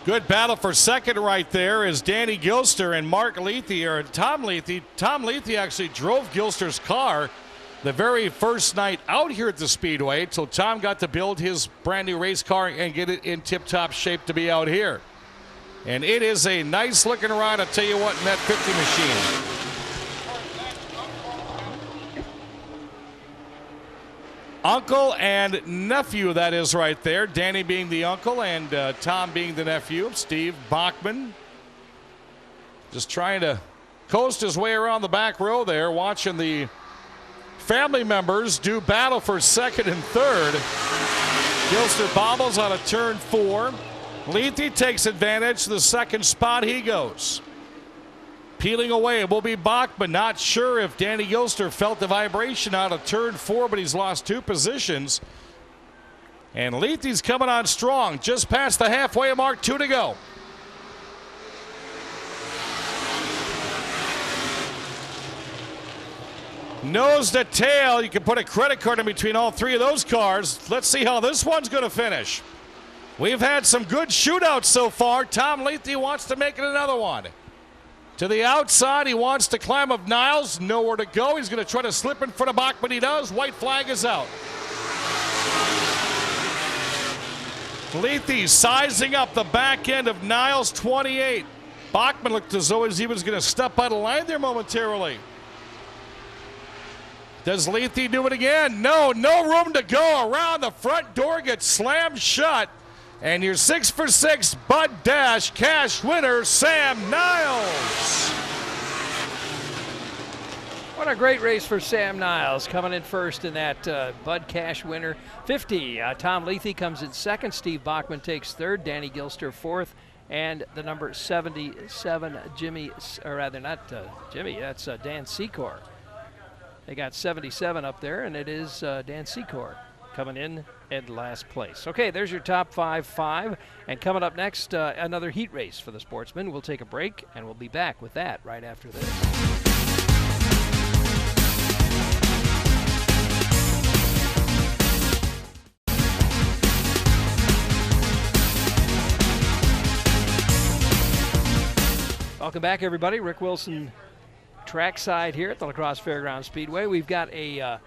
Good battle for second right there is Danny Gilster and Mark Lethe, or Tom Lethe. Tom Lethe actually drove Gilster's car the very first night out here at the Speedway, so Tom got to build his brand new race car and get it in tip-top shape to be out here. And it is a nice looking ride, I'll tell you what, in that 50 machine. Uncle and nephew, that is right there. Danny being the uncle and Tom being the nephew. Steve Bachman just trying to coast his way around the back row there, watching the family members do battle for second and third. Gilster bobbles out of turn 4. Lethe takes advantage. The second spot he goes. Peeling away, it will be Bachman. Not sure if Danny Gilster felt the vibration out of turn 4, but he's lost 2 positions. And Lethe's coming on strong. Just past the halfway mark, 2 to go. Nose to tail, you can put a credit card in between all 3 of those cars. Let's see how this one's going to finish. We've had some good shootouts so far. Tom Lethe wants to make it another one. To the outside, he wants to climb up Niles. Nowhere to go. He's going to try to slip in front of Bachman. He does. White flag is out. Lethe sizing up the back end of Niles, 28. Bachman looked as though he was going to step out of line there momentarily. Does Lethe do it again? No room to go around. The front door gets slammed shut. And your 6 for 6 Bud Dash cash winner, Sam Niles. What a great race for Sam Niles, coming in first in that Bud Cash winner 50. Tom Lethe comes in second. Steve Bachman takes third. Danny Gilster fourth. And the number 77, Jimmy, or rather not Jimmy, that's Dan Secor. They got 77 up there, and it is Dan Secor coming in last place. Okay, there's your top 5. And coming up next, another heat race for the sportsmen. We'll take a break, and we'll be back with that right after this. Welcome back, everybody. Rick Wilson trackside here at the La Crosse Fairgrounds Speedway. We've got a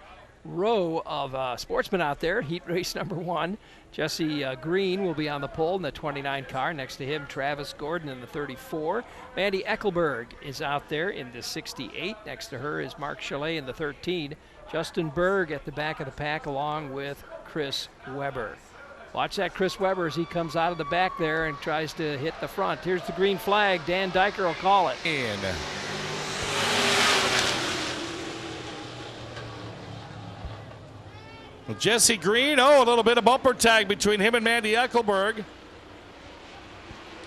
row of sportsmen out there. Heat race number 1. Jesse Green will be on the pole in the 29 car. Next to him, Travis Gordon in the 34. Mandy Eckelberg is out there in the 68. Next to her is Mark Chalet in the 13. Justin Berg at the back of the pack along with Chris Weber. Watch that Chris Weber as he comes out of the back there and tries to hit the front. Here's the green flag. Dan Diker will call it. Well, Jesse Green, a little bit of bumper tag between him and Mandy Eckelberg.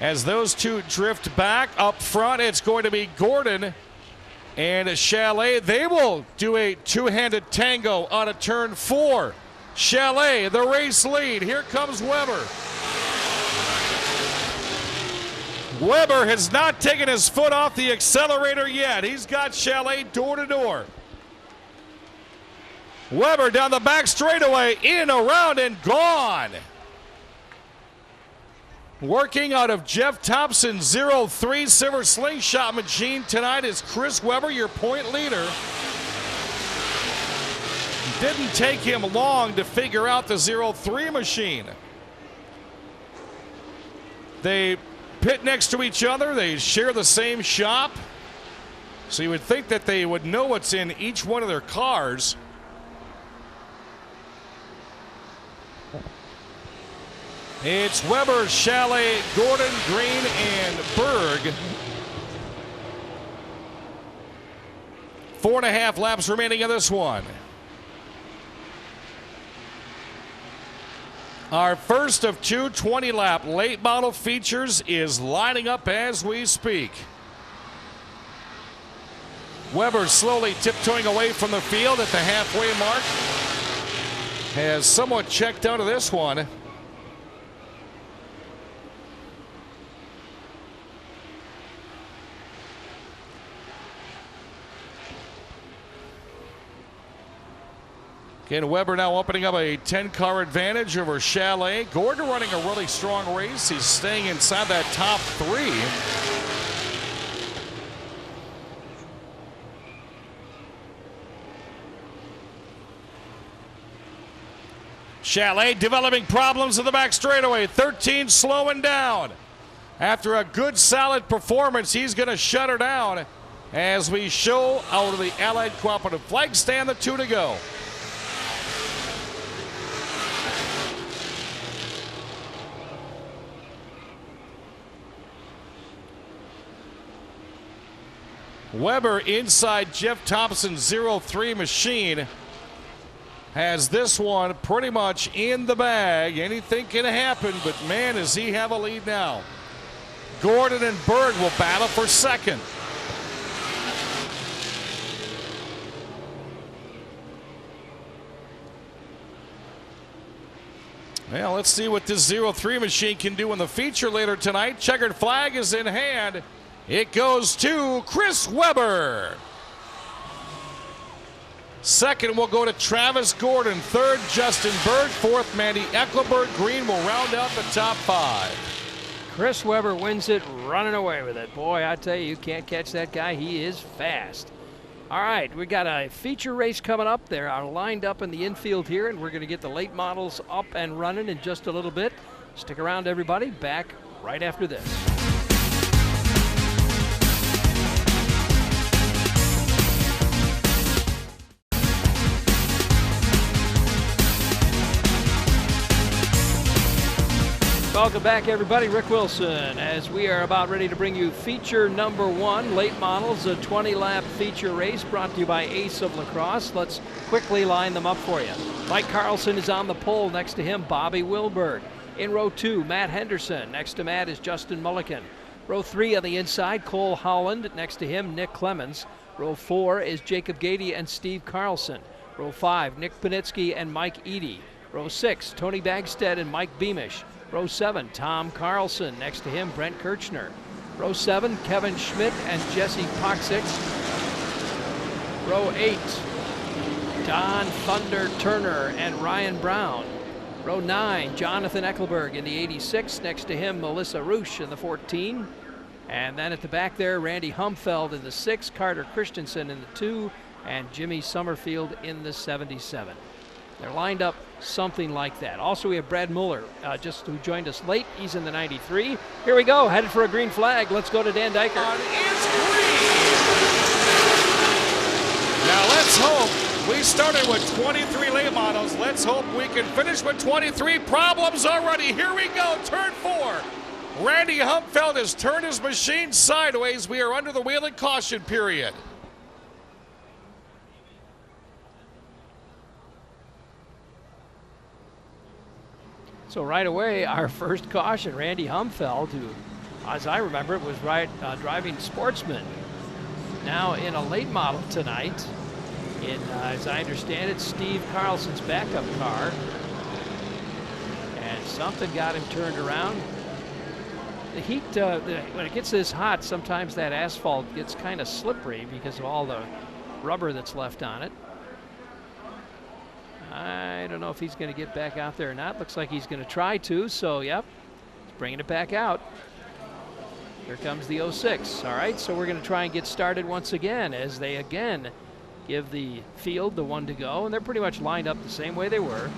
As those two drift back up front, it's going to be Gordon and Chalet. They will do a two-handed tango out of turn 4. Chalet, the race lead. Here comes Weber. Weber has not taken his foot off the accelerator yet. He's got Chalet door to door. Weber down the back straightaway, in, around, and gone. Working out of Jeff Thompson's 03 Silver Slingshot machine tonight is Chris Weber, your point leader. Didn't take him long to figure out the 03 machine. They pit next to each other. They share the same shop. So you would think that they would know what's in each one of their cars. It's Weber, Chalet, Gordon, Green, and Berg. 4.5 laps remaining in this one. Our first of two 20-lap late model features is lining up as we speak. Weber slowly tiptoeing away from the field at the halfway mark. Has somewhat checked out of this one. Again, Weber now opening up a 10-car advantage over Chalet. Gordon running a really strong race. He's staying inside that top 3. Chalet developing problems in the back straightaway. 13 slowing down. After a good, solid performance, he's going to shut her down as we show out of the Allied Cooperative flag stand, the 2 to go. Weber inside Jeff Thompson's 03 machine has this one pretty much in the bag. Anything can happen, but man, does he have a lead now. Gordon and Berg will battle for second. Well, let's see what this 03 machine can do in the feature later tonight. Checkered flag is in hand. It goes to Chris Weber. Second will go to Travis Gordon. Third, Justin Berg. Fourth, Mandy Eckleberg. Green will round out the top 5. Chris Weber wins it, running away with it. Boy, I tell you can't catch that guy. He is fast. All right, we got a feature race coming up. They are lined up in the infield here, and we're going to get the late models up and running in just a little bit. Stick around, everybody. Back right after this. Welcome back, everybody. Rick Wilson, as we are about ready to bring you feature number 1, late models, a 20-lap feature race brought to you by Ace of Lacrosse. Let's quickly line them up for you. Mike Carlson is on the pole. Next to him, Bobby Wilberg. In row 2, Matt Henderson. Next to Matt is Justin Mulliken. Row 3 on the inside, Cole Holland. Next to him, Nick Clemens. Row 4 is Jacob Gady and Steve Carlson. Row 5, Nick Panitsky and Mike Eady. Row 6, Tony Bagstead and Mike Beamish. Row 7, Tom Carlson. Next to him, Brent Kirchner. Row 7, Kevin Schmidt and Jesse Poxick. Row 8, Don Thunder Turner and Ryan Brown. Row 9, Jonathan Eckleberg in the 86. Next to him, Melissa Roosh in the 14. And then at the back there, Randy Humfeld in the 6, Carter Christensen in the 2, and Jimmy Summerfield in the 77. They're lined up something like that. Also, we have Brad Mueller, who joined us late. He's in the 93. Here we go, headed for a green flag. Let's go to Dan Diker. It's green. Now let's hope we started with 23 late models. Let's hope we can finish with 23 problems already. Here we go, turn 4. Randy Humfeld has turned his machine sideways. We are under the wheel and caution period. So right away, our first caution, Randy Humfeld, who, as I remember, was driving Sportsman. Now in a late model tonight in, as I understand it, Steve Carlson's backup car. And something got him turned around. The heat, when it gets this hot, sometimes that asphalt gets kind of slippery because of all the rubber that's left on it. I don't know if he's going to get back out there or not. Looks like he's going to try to, so yep, he's bringing it back out. Here comes the 06. All right, so we're going to try and get started once again as they again give the field the one to go, and they're pretty much lined up the same way they were,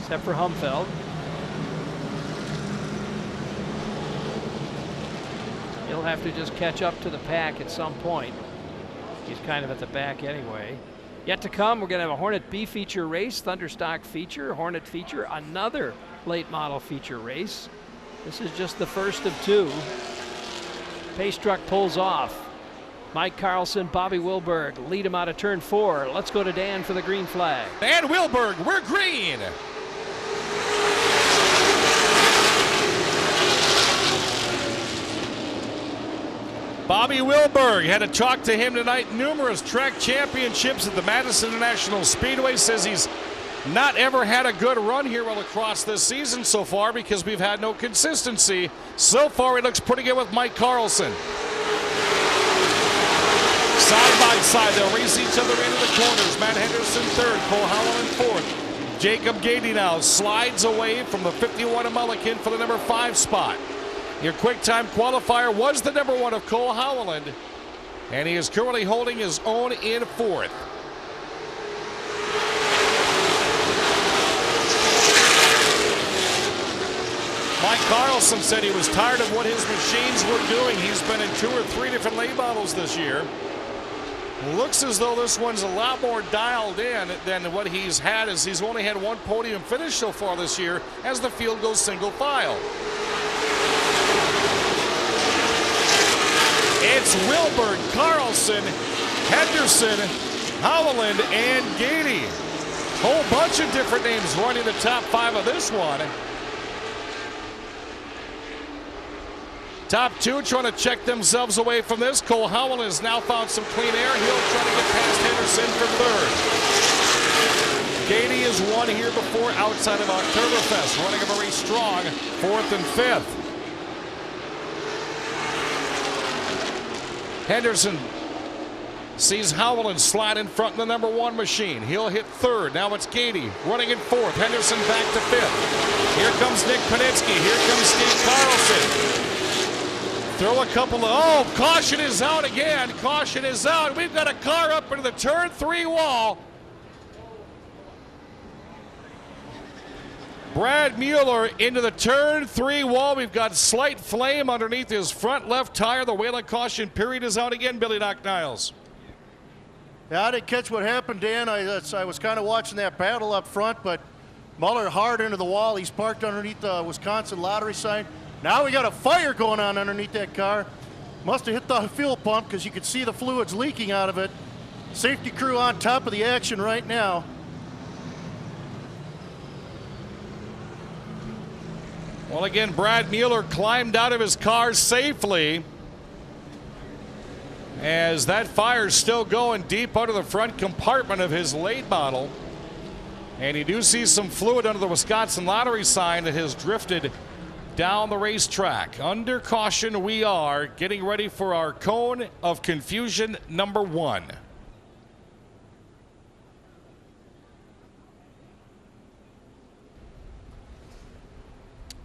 except for Humfeld. He'll have to just catch up to the pack at some point. He's kind of at the back anyway. Yet to come, we're going to have a Hornet B feature race, Thunderstock feature, Hornet feature, another late model feature race. This is just the first of two. Pace truck pulls off. Mike Carlson, Bobby Wilberg lead him out of turn 4. Let's go to Dan for the green flag. And Wilberg, we're green. Bobby Wilberg, had to talk to him tonight. Numerous track championships at the Madison International Speedway. Says he's not ever had a good run here all across this season so far because we've had no consistency. So far, he looks pretty good with Mike Carlson. Side by side, they'll race each other into the corners. Matt Henderson third, Cole Howland fourth. Jacob Gady now slides away from the 51 of Mulliken for the number 5 spot. Your quick time qualifier was the number 1 of Cole Howland, and he is currently holding his own in 4th. Mike Carlson said he was tired of what his machines were doing. He's been in 2 or 3 different late models this year. Looks as though this one's a lot more dialed in than what he's had, as he's only had 1 podium finish so far this year as the field goes single file. It's Wilberg, Carlson, Henderson, Howland, and Gady. Whole bunch of different names running the top 5 of this one. Top 2 trying to check themselves away from this. Cole Howland has now found some clean air. He'll try to get past Henderson for 3rd. Gady has won here before outside of Oktoberfest, running a very strong 4th and 5th. Henderson sees Howland slide in front in the number 1 machine. He'll hit 3rd. Now it's Gady running in 4th. Henderson back to 5th. Here comes Nick Panitsky. Here comes Steve Carlson. Throw a couple of, oh, caution is out again. Caution is out. We've got a car up into the turn 3 wall. Brad Mueller into the turn 3 wall. We've got slight flame underneath his front left tire. The Whelen caution period is out again, Billy Doc Niles. Yeah, I didn't catch what happened, Dan. I was kind of watching that battle up front, but Mueller hard into the wall. He's parked underneath the Wisconsin lottery sign. Now we got a fire going on underneath that car. Must have hit the fuel pump because you could see the fluids leaking out of it. Safety crew on top of the action right now. Well, again, Brad Mueller climbed out of his car safely as that fire's still going deep under the front compartment of his late model. And you do see some fluid under the Wisconsin lottery sign that has drifted down the racetrack. Under caution we are, getting ready for our cone of confusion number 1.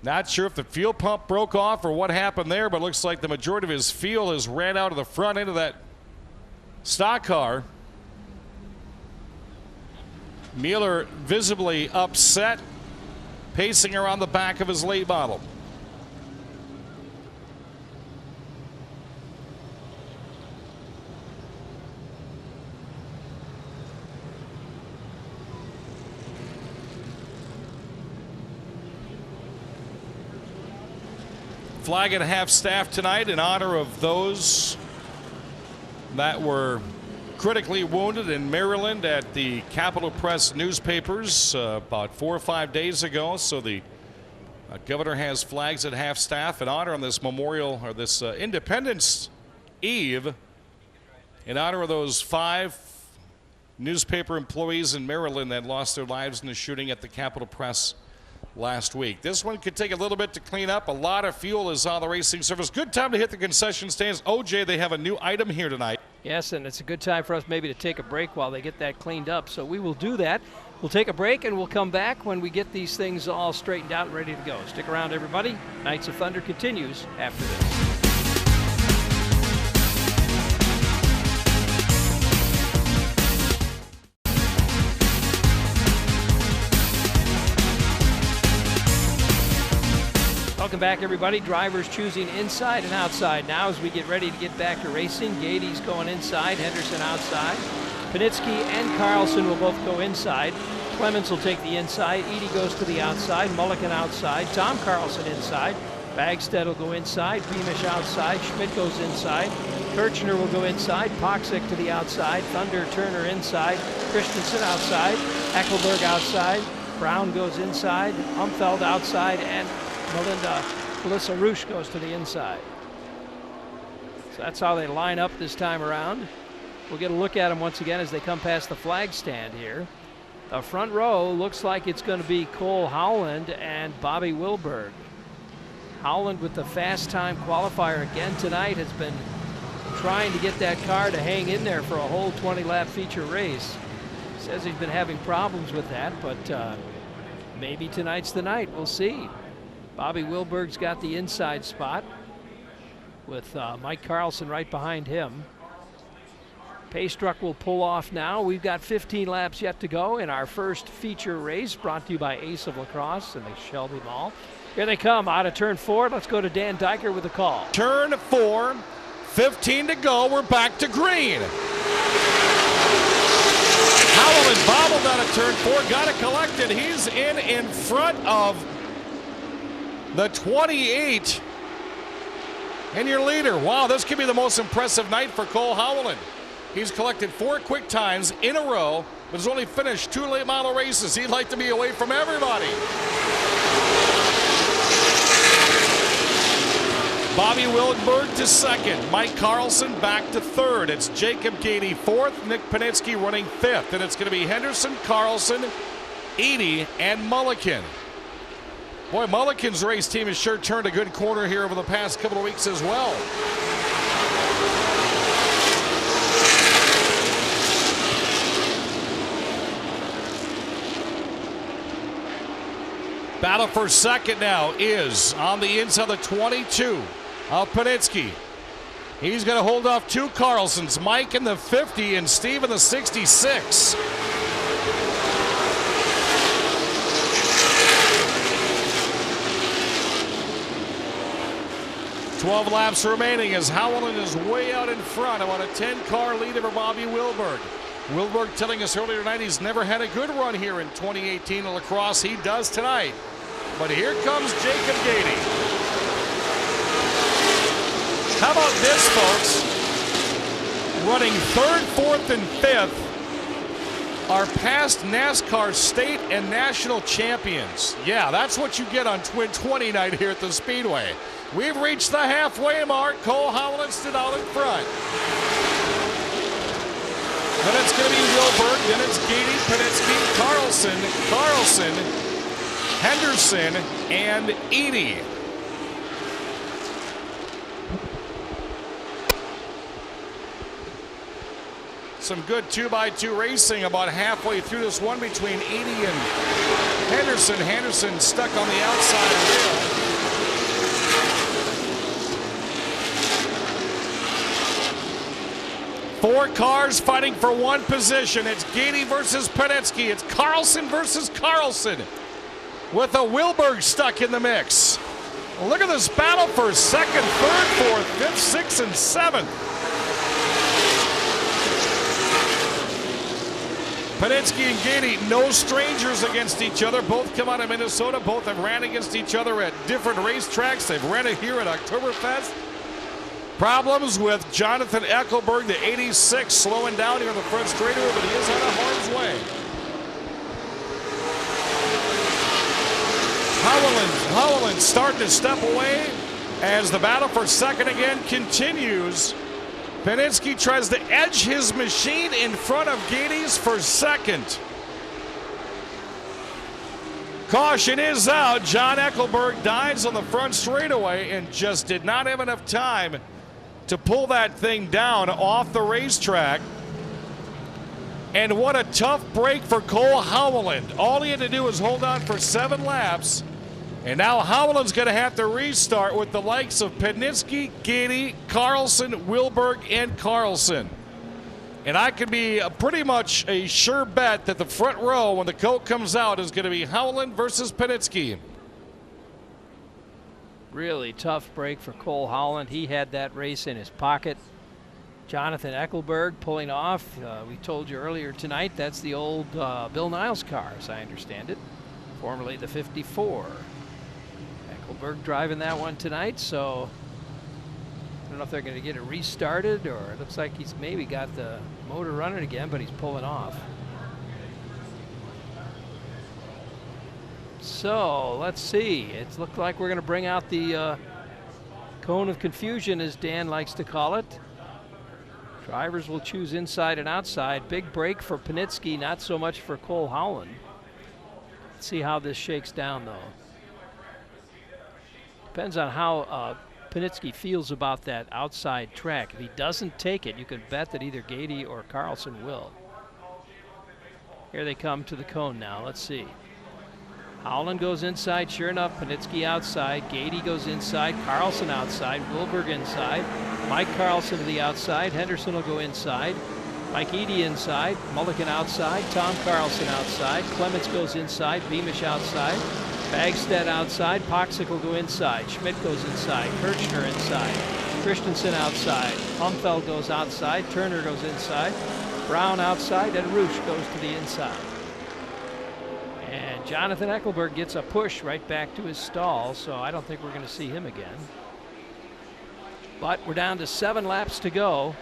Not sure if the fuel pump broke off or what happened there, but looks like the majority of his fuel has ran out of the front end of that stock car. Mueller visibly upset, pacing around the back of his late model. Flag at half staff tonight in honor of those that were critically wounded in Maryland at the Capital Press newspapers about 4 or 5 days ago. So the governor has flags at half staff in honor on this memorial, or this Independence Eve, in honor of those 5 newspaper employees in Maryland that lost their lives in the shooting at the Capitol Press last week. This one could take a little bit to clean up. A lot of fuel is on the racing surface. Good time to hit the concession stands. OJ, they have a new item here tonight. Yes, and it's a good time for us maybe to take a break while they get that cleaned up. So we will do that. We'll take a break and we'll come back when we get these things all straightened out and ready to go. Stick around, everybody. Knights of Thunder continues after this. Welcome back, everybody. Drivers choosing inside and outside now as we get ready to get back to racing. Gady's going inside, Henderson outside. Panitsky and Carlson will both go inside. Clemens will take the inside. Edie goes to the outside. Mulligan outside. Tom Carlson inside. Bagstead will go inside. Beamish outside. Schmidt goes inside. Kirchner will go inside. Poxick to the outside. Thunder, Turner inside. Christensen outside. Eckelberg outside. Brown goes inside. Umfeld outside. And Melissa Roosh goes to the inside. So that's how they line up this time around. We'll get a look at them once again as they come past the flag stand here. The front row looks like it's going to be Cole Howland and Bobby Wilberg. Howland with the fast time qualifier again tonight has been trying to get that car to hang in there for a whole 20-lap feature race. Says he's been having problems with that, but maybe tonight's the night. We'll see. Bobby Wilberg's got the inside spot with Mike Carlson right behind him. Pace truck will pull off now. We've got 15 laps yet to go in our first feature race brought to you by Ace of Lacrosse and the Shelby Mall. Here they come out of turn 4. Let's go to Dan Diker with the call. Turn 4, 15 to go. We're back to green. Howland bobbled out of turn 4, got it collected. He's in front of the 28 and your leader. Wow, this could be the most impressive night for Cole Howland. He's collected 4 quick times in a row, but has only finished 2 late model races. He'd like to be away from everybody. Bobby Wilberg to second. Mike Carlson back to third. It's Jacob Gady fourth. Nick Panitsky running fifth. And it's going to be Henderson, Carlson, Edie, and Mulligan. Boy, Mulligan's race team has sure turned a good corner here over the past couple of weeks as well. Battle for second now is on the inside of the 22 of Panitsky. He's going to hold off 2 Carlsons, Mike in the 50 and Steve in the 66. "12 laps remaining as Howland is way out in front about a 10-car lead over Bobby Wilberg. Wilberg telling us earlier tonight he's never had a good run here in 2018 in lacrosse. He does tonight. But here comes Jacob Gady. How about this, folks? Running 3rd, 4th, and 5th are past NASCAR state and national champions. Yeah, that's what you get on Twin 20 night here at the Speedway. We've reached the halfway mark. Cole Howland stood out in front. Then it's going to be Wilberg. Then it's Gady, Panitsky, Carlson, Henderson, and Edie. Some good 2x2 racing about halfway through this one between Edie and Henderson. Henderson stuck on the outside rail. Four cars fighting for one position. It's Gady versus Panitsky. It's Carlson versus Carlson with a Wilberg stuck in the mix. Well, look at this battle for second, third, fourth, fifth, sixth, and seventh. Panitsky and Gady, no strangers against each other. Both come out of Minnesota. Both have ran against each other at different racetracks. They've ran it here at Oktoberfest. Problems with Jonathan Eckelberg, the 86, slowing down here on the front straightaway, but he is out of harm's way. Howland starting to step away as the battle for second again continues Penitsky tries to edge his machine in front of Gates for second. Caution is out. John Eckelberg dives on the front straightaway and just did not have enough time to pull that thing down off the racetrack. And what a tough break for Cole Howland. All he had to do was hold on for 7 laps. And now Howland's going to have to restart with the likes of Penitsky, Gady, Carlson, Wilberg, and Carlson. And I can be pretty much a sure bet that the front row when the coat comes out is going to be Howland versus Penitsky. Really tough break for Cole Howland. He had that race in his pocket. Jonathan Eckelberg pulling off. We told you earlier tonight that's the old Bill Niles car, as I understand it, formerly the 54. Eckelberg driving that one tonight, so I don't know if they're going to get it restarted, or it looks like he's maybe got the motor running again, but he's pulling off. So let's see. It looked like we're going to bring out the cone of confusion, as Dan likes to call it. Drivers will choose inside and outside. Big break for Penitsky, not so much for Cole Howland. Let's see how this shakes down, though. Depends on how Penitsky feels about that outside track. If he doesn't take it, you can bet that either Gady or Carlson will. Here they come to the cone now. Let's see. Howland goes inside, sure enough. Penitsky outside. Gady goes inside. Carlson outside. Wilberg inside. Mike Carlson to the outside. Henderson will go inside. Mike Eady inside. Mulligan outside. Tom Carlson outside. Clements goes inside. Beamish outside. Bagstead outside. Poxic will go inside. Schmidt goes inside. Kirchner inside. Christensen outside. Humfeld goes outside. Turner goes inside. Brown outside. And Roosh goes to the inside. And Jonathan Eckelberg gets a push right back to his stall, so I don't think we're going to see him again. But we're down to 7 laps to go.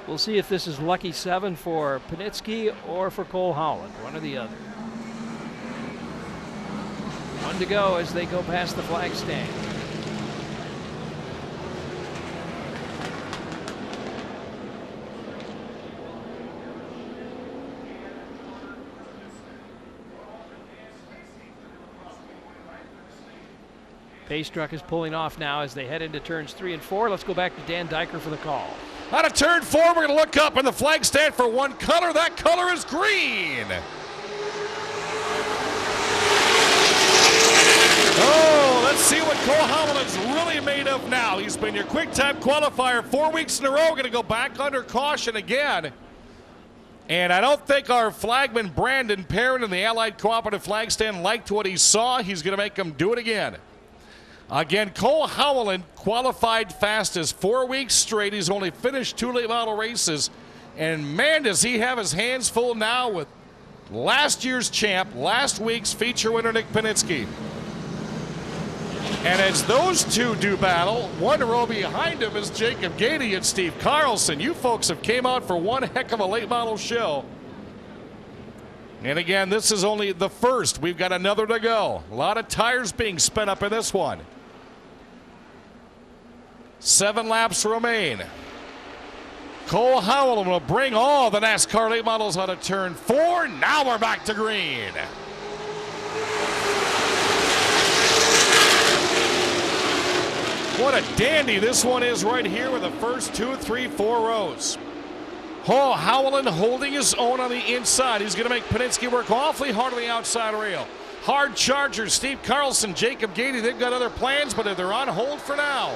We'll see if this is lucky 7 for Penitsky or for Cole Howland, one or the other. 1 to go as they go past the flag stand. Pace truck is pulling off now as they head into turns 3 and 4. Let's go back to Dan Dyker for the call. Out of turn 4, we're going to look up in the flag stand for one color. That color is green. Oh, let's see what Cole Howland is really made of now. He's been your quick time qualifier 4 weeks in a row. Going to go back under caution again. And I don't think our flagman Brandon Perrin in the Allied Cooperative flag stand liked what he saw. He's going to make him do it again. Again, Cole Howland qualified fastest 4 weeks straight. He's only finished 2 late model races. And man, does he have his hands full now with last year's champ, last week's feature winner, Nick Penitsky. And as those two do battle, 1 row behind him is Jacob Gady and Steve Carlson. You folks have came out for one heck of a late model show. And again, this is only the first. We've got another to go. A lot of tires being spent up in this one. 7 laps remain. Cole Howland will bring all the NASCAR late models out of turn 4. Now we're back to green. What a dandy this one is right here with the first 2, 3, 4 rows. Oh, Howland holding his own on the inside. He's going to make Penitsky work awfully hard on the outside rail. Hard chargers, Steve Carlson, Jacob Gady, they've got other plans, but they're on hold for now.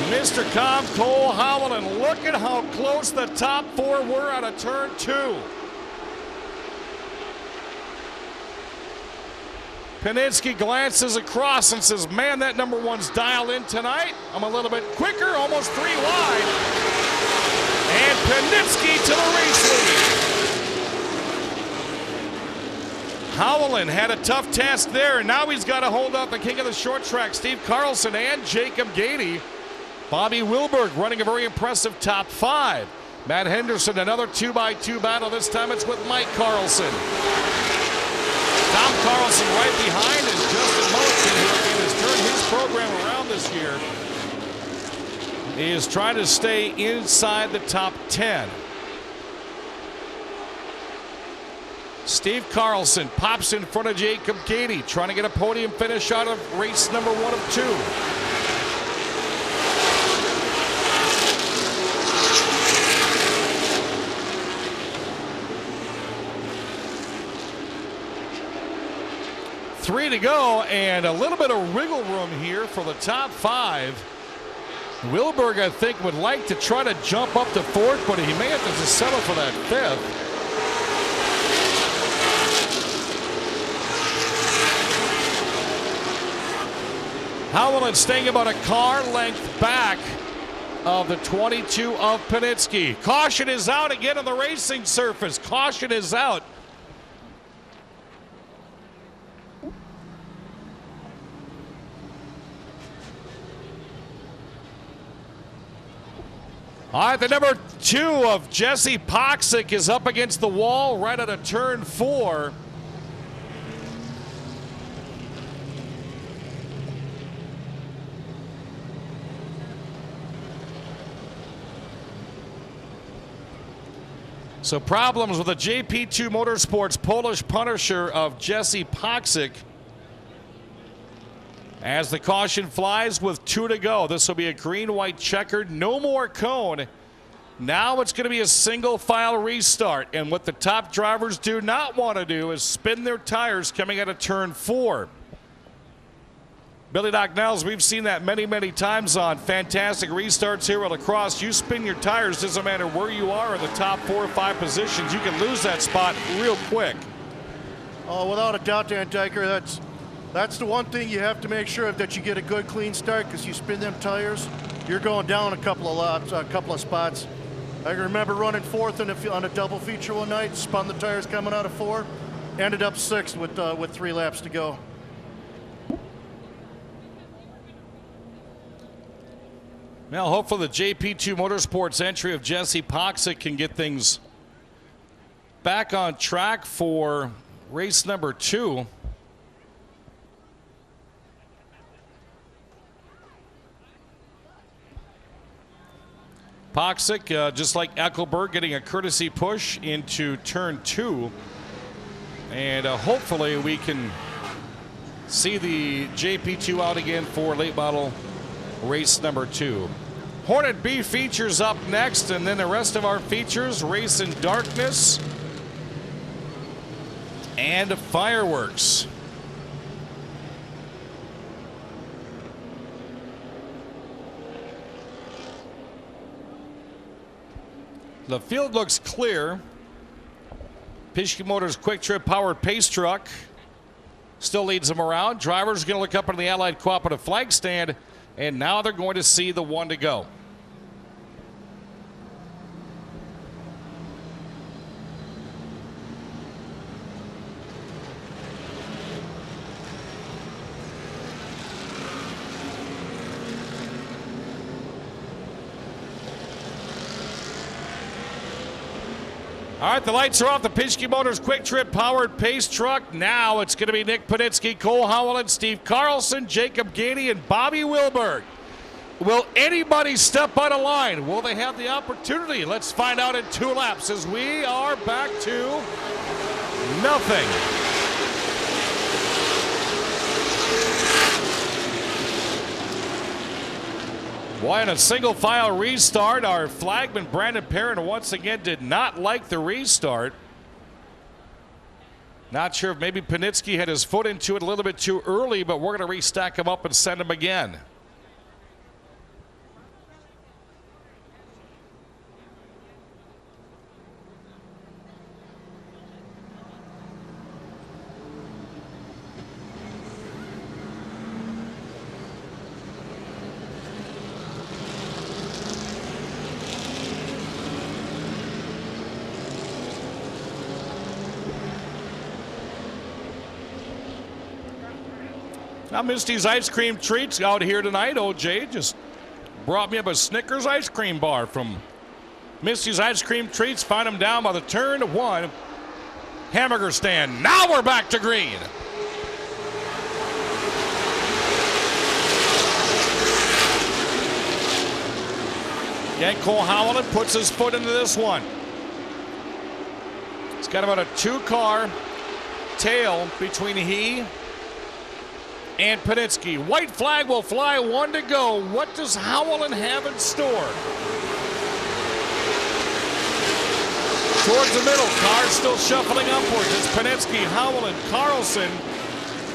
Mr. Calm, Cole Howland, and look at how close the top 4 were out of turn 2. Penitsky glances across and says, man, that number 1's dialed in tonight. I'm a little bit quicker, almost 3 wide. And Penitsky to the race lead. Howland had a tough task there, and now he's got to hold up the king of the short track, Steve Carlson and Jacob Gady. Bobby Wilberg running a very impressive top 5. Matt Henderson, another 2x2 battle. This time it's with Mike Carlson. Tom Carlson right behind, and Justin Mulligan, who again has turned his program around this year, is trying to stay inside the top 10. Steve Carlson pops in front of Jacob Gady, trying to get a podium finish out of race number 1 of 2. Three to go, and a little bit of wiggle room here for the top 5. Wilberg, I think, would like to try to jump up to 4th, but he may have to just settle for that 5th. Howell staying about a car length back of the 22 of Panitsky. Caution is out again on the racing surface. Caution is out. All right, the number 2 of Jesse Poxick is up against the wall right at a turn 4. So problems with the JP2 Motorsports Polish Punisher of Jesse Poxick. As the caution flies with 2 to go. This will be a green-white checkered, no more cone. Now it's going to be a single file restart. And what the top drivers do not want to do is spin their tires coming out of turn 4. Billy Docknells, we've seen that many, many times on fantastic restarts here at La Crosse. You spin your tires, doesn't matter where you are in the top 4 or 5 positions. You can lose that spot real quick. Oh, without a doubt, Dan Diker, that's the one thing you have to make sure of, that you get a good clean start, because you spin them tires, you're going down a couple of laps, a couple of spots. I can remember running 4th on a double feature one night, spun the tires coming out of 4, ended up 6th with 3 laps to go. Well, hopefully the JP2 Motorsports entry of Jesse Poxick can get things back on track for race number 2. Poxick, just like Eckelberg, getting a courtesy push into turn 2. And hopefully we can see the JP2 out again for late model race number 2. Hornet B features up next, and then the rest of our features: Race in Darkness and Fireworks. The field looks clear. Pischke Motors Quick Trip powered pace truck still leads them around. Drivers going to look up into the Allied Cooperative flag stand, and now they're going to see the 1 to go. All right, the lights are off. The Pischke Motors Quick Trip powered pace truck. Now it's going to be Nick Panitsky, Cole Howell, and Steve Carlson, Jacob Gady, and Bobby Wilberg. Will anybody step out of line? Will they have the opportunity? Let's find out in 2 laps as we are back to nothing. Boy, in a single file restart, our flagman Brandon Perrin once again did not like the restart. Not sure if maybe Panitsky had his foot into it a little bit too early, but we're going to restack him up and send him again. Now Misty's Ice Cream Treats out here tonight. OJ just brought me up a Snickers ice cream bar from Misty's Ice Cream Treats. Find them down by the turn 1 hamburger stand. Now we're back to green. Again, Cole Howland puts his foot into this one. It's got about a 2-car tail between he and Panitsky. White flag will fly, 1 to go. What does Howland have in store? Towards the middle, cars still shuffling upwards. It's Panitsky, Howland, Carlson,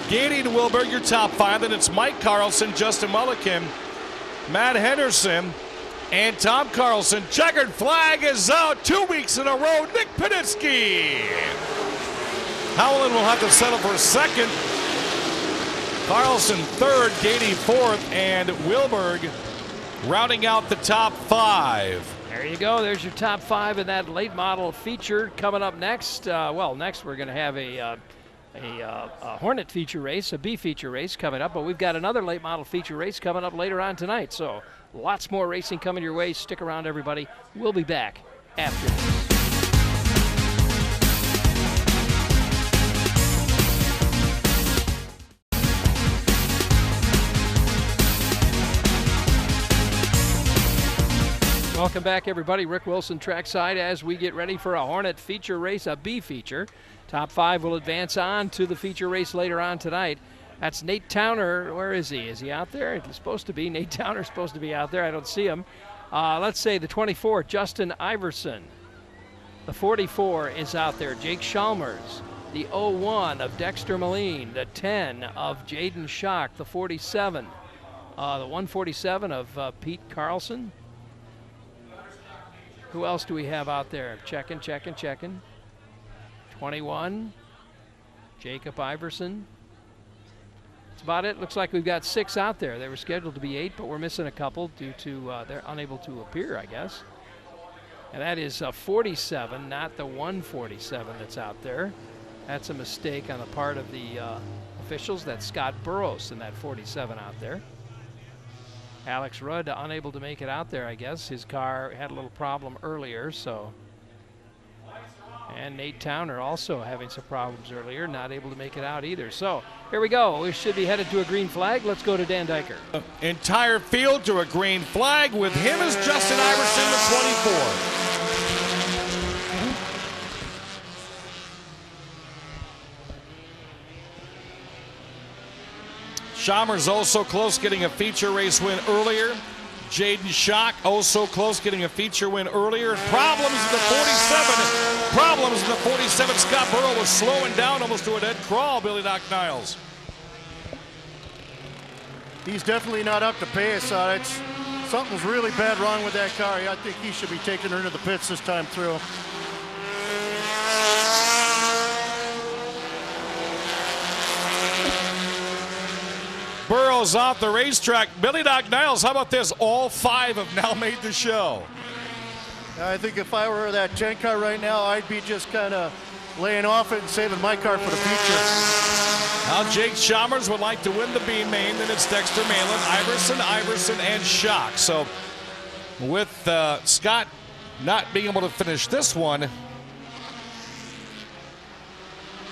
Gady and Wilberg, your top 5. Then it's Mike Carlson, Justin Mulliken, Matt Henderson, and Tom Carlson. Checkered flag is out 2 weeks in a row. Nick Panitsky. Howland will have to settle for 2nd. Carlson 3rd, Gady 4th, and Wilberg rounding out the top 5. There you go. There's your top 5 in that late model feature. Coming up next, next we're going to have a Hornet feature race, a B feature race coming up, but we've got another late model feature race coming up later on tonight. So lots more racing coming your way. Stick around, everybody. We'll be back after this. Welcome back, everybody. Rick Wilson trackside as we get ready for a Hornet feature race, a B feature. Top 5 will advance on to the feature race later on tonight. That's Nate Towner. Where is he? Is he out there? He's supposed to be. Nate Towner's supposed to be out there. I don't see him. Let's say the 24, Justin Iverson. The 44 is out there, Jake Chalmers. The 01 of Dexter Moline. The 10 of Jaden Schock. The 47. The 147 of Pete Carlson. Who else do we have out there? Checking. 21, Jacob Iverson. That's about it. Looks like we've got 6 out there. They were scheduled to be 8, but we're missing a couple due to they're unable to appear, I guess. And that is 47, not the 147 that's out there. That's a mistake on the part of the officials. That's Scott Burrows in that 47 out there. Alex Rudd unable to make it out there, I guess. His car had a little problem earlier, so. And Nate Towner also having some problems earlier, not able to make it out either. So here we go. We should be headed to a green flag. Let's go to Dan Diker. Entire field to a green flag. With him is Justin Iverson, the 24. Chalmers also close getting a feature race win earlier. Jaden Schock also close getting a feature win earlier. Problems in the 47. Scott Burrow was slowing down almost to a dead crawl, Billy Doc Niles. He's definitely not up to pace. Something's really bad wrong with that car. I think he should be taking her into the pits this time through. Burrow's off the racetrack. Billy Doc Niles, how about this? All 5 have now made the show. I think if I were that 10 car right now, I'd be just kind of laying off it and saving my car for the future. Now Jake Chalmers would like to win the B main. Then it's Dexter Malin, Iverson, and Schock. So with Scott not being able to finish this one,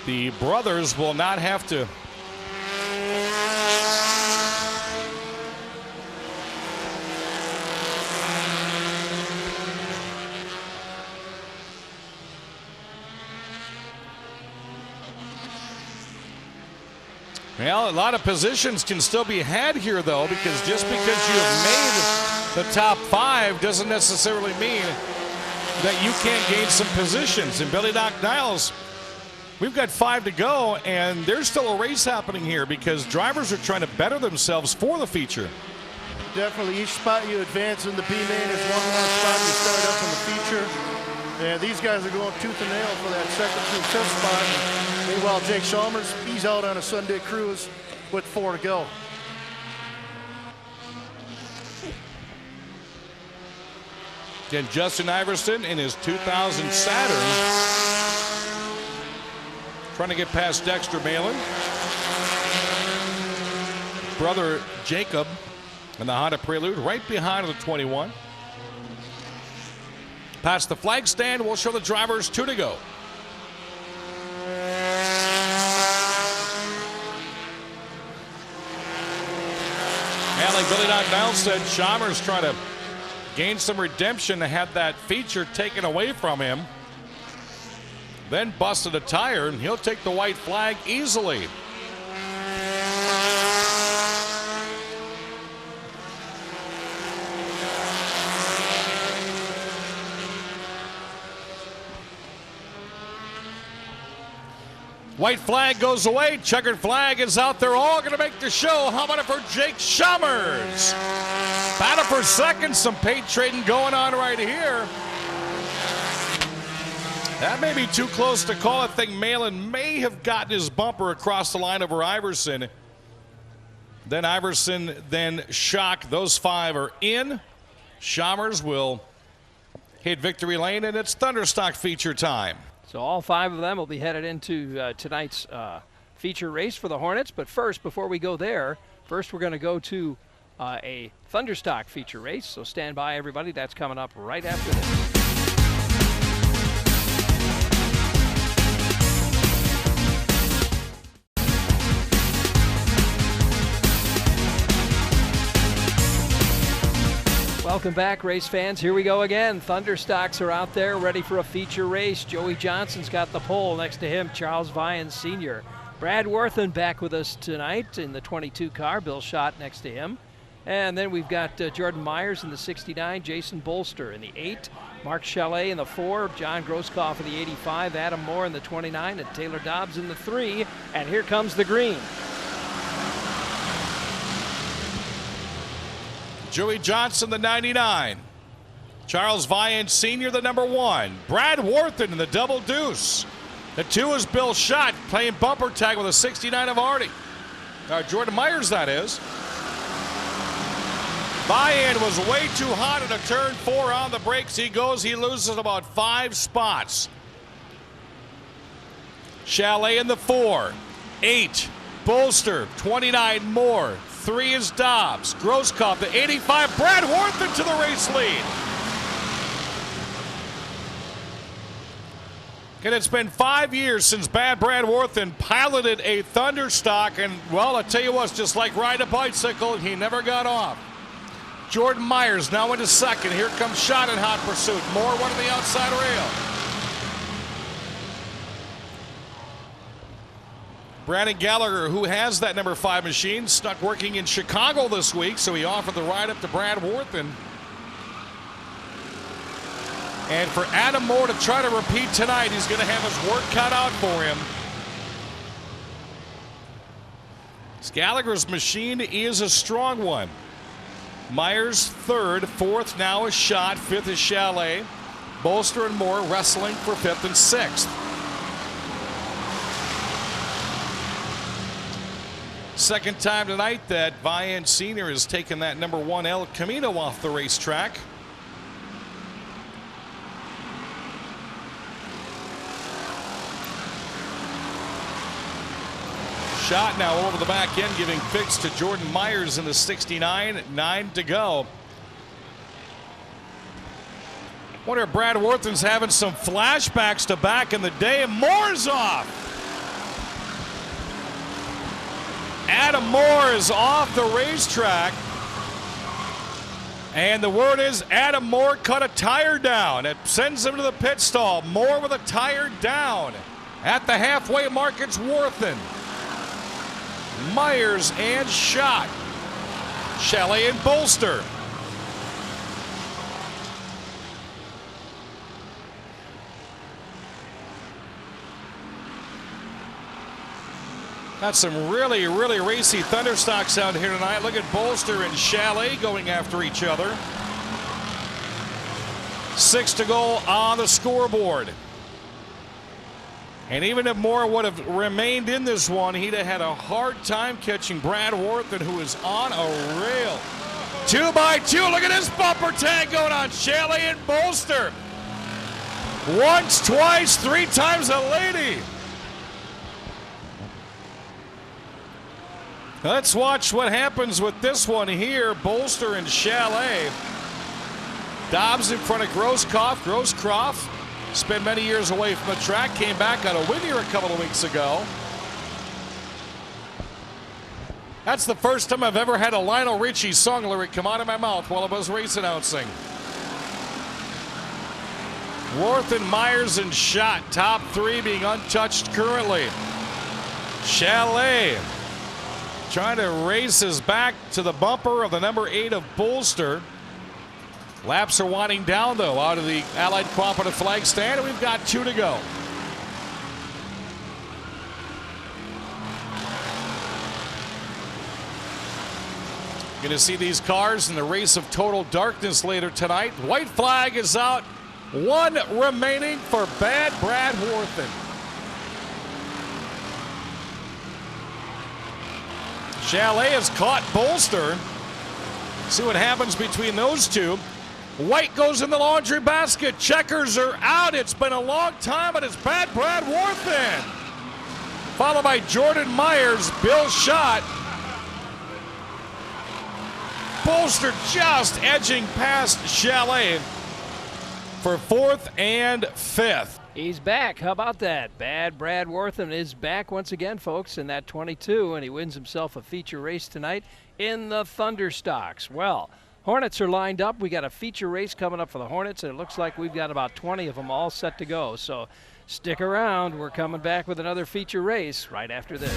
the brothers will not have to Well, a lot of positions can still be had here, though, because just because you have made the top 5 doesn't necessarily mean that you can't gain some positions. And Billy Doc Niles, we've got 5 to go, and there's still a race happening here because drivers are trying to better themselves for the feature. Definitely, each spot you advance in the B main is one more spot you start up in the feature. And these guys are going tooth and nail for that 2nd through 5th spot. Meanwhile, Jake Chalmers, he's out on a Sunday cruise with 4 to go. Again, Justin Iverson in his 2000 Saturn. Trying to get past Dexter Malin. Brother Jacob in the Honda Prelude right behind the 21. Past the flag stand, we'll show the drivers 2 to go. And like Billy Don said, Chalmers trying to gain some redemption, had that feature taken away from him. Then busted a tire, and he'll take the white flag easily. White flag goes away. Checkered flag is out there. All going to make the show. How about it for Jake Chalmers? Battle for second. Some paint trading going on right here. That may be too close to call. I think Malin may have gotten his bumper across the line over Iverson. Then Iverson, then Schock. Those 5 are in. Chalmers will hit victory lane, and it's Thunderstock feature time. So all 5 of them will be headed into tonight's feature race for the Hornets. But first, before we go there, first we're going to go to a Thunderstock feature race. So stand by, everybody. That's coming up right after this. Welcome back, race fans. Here we go again. Thunderstocks are out there ready for a feature race. Joey Johnson's got the pole. Next to him, Charles Vian Sr. Brad Worthen back with us tonight in the 22 car. Bill Schott next to him. And then we've got Jordan Myers in the 69, Jason Bolster in the 8, Mark Chalet in the 4, John Grosskopf in the 85, Adam Moore in the 29, and Taylor Dobbs in the 3. And here comes the green. Joey Johnson, the 99. Charles Vian Sr., the number 1. Brad Worthen in the double deuce. The 2 is Bill Schott playing bumper tag with a 69 of Artie. Jordan Myers, that is. Vian was way too hot in a turn 4 on the brakes. He goes, he loses about 5 spots. Chalet in the 4. 8, Bolster, 29 Moore. 3 is Dobbs. Grosskopf, the 85. Brad Worthen to the race lead. And it's been 5 years since Brad Worthen piloted a Thunderstock, and, well, I tell you what, it's just like riding a bicycle. He never got off. Jordan Myers now into second. Here comes Schott in hot pursuit. Moore one on the outside rail. Brandon Gallagher, who has that number 5 machine, stuck working in Chicago this week, so he offered the ride up to Brad Worthen. And for Adam Moore to try to repeat tonight, he's going to have his work cut out for him. Gallagher's machine is a strong one. Myers 3rd, 4th now is Schott, 5th is Chalet. Bolster and Moore wrestling for 5th and 6th. Second time tonight that Vian Sr. has taken that number 1 El Camino off the racetrack. Schott now over the back end, giving fix to Jordan Myers in the 69. 9 to go. Wonder if Brad Worthen's having some flashbacks to back in the day. Moore's off. Adam Moore is off the racetrack. And the word is Adam Moore cut a tire down. It sends him to the pit stall. Moore with a tire down. At the halfway mark, it's Worthen, Myers, and Schott. Chalet and Bolster. Got some really racy Thunderstocks out here tonight. Look at Bolster and Chalet going after each other. 6 to go on the scoreboard. And even if Moore would have remained in this one, he'd have had a hard time catching Brad Worthen, who is on a rail. 2 by 2. Look at this bumper tag going on. Chalet and Bolster. Once, twice, 3 times a lady. Let's watch what happens with this one here. Bolster and Chalet. Dobbs in front of Grosskopf. Grosskopf spent many years away from the track. Came back on a win here a couple of weeks ago. That's the first time I've ever had a Lionel Richie song lyric come out of my mouth while I was race announcing. Worth and Myers and Schott, top three being untouched currently. Chalet trying to race his back to the bumper of the number 8 of Bolster. Laps are winding down, though, out of the Allied Cooperative flag stand, and we've got 2 to go. Going to see these cars in the race of total darkness later tonight. White flag is out. 1 remaining for Bad Brad Worthen. Chalet has caught Bolster. See what happens between those two. White goes in the laundry basket. Checkers are out. It's been a long time, but it's Bad Brad Worthen. Followed by Jordan Myers, Bill Schott. Bolster just edging past Chalet for 4th and 5th. He's back. How about that? Bad Brad Worthen is back once again, folks, in that 22, and he wins himself a feature race tonight in the Thunderstocks. Well, Hornets are lined up. We got a feature race coming up for the Hornets, and it looks like we've got about 20 of them all set to go. So stick around. We're coming back with another feature race right after this.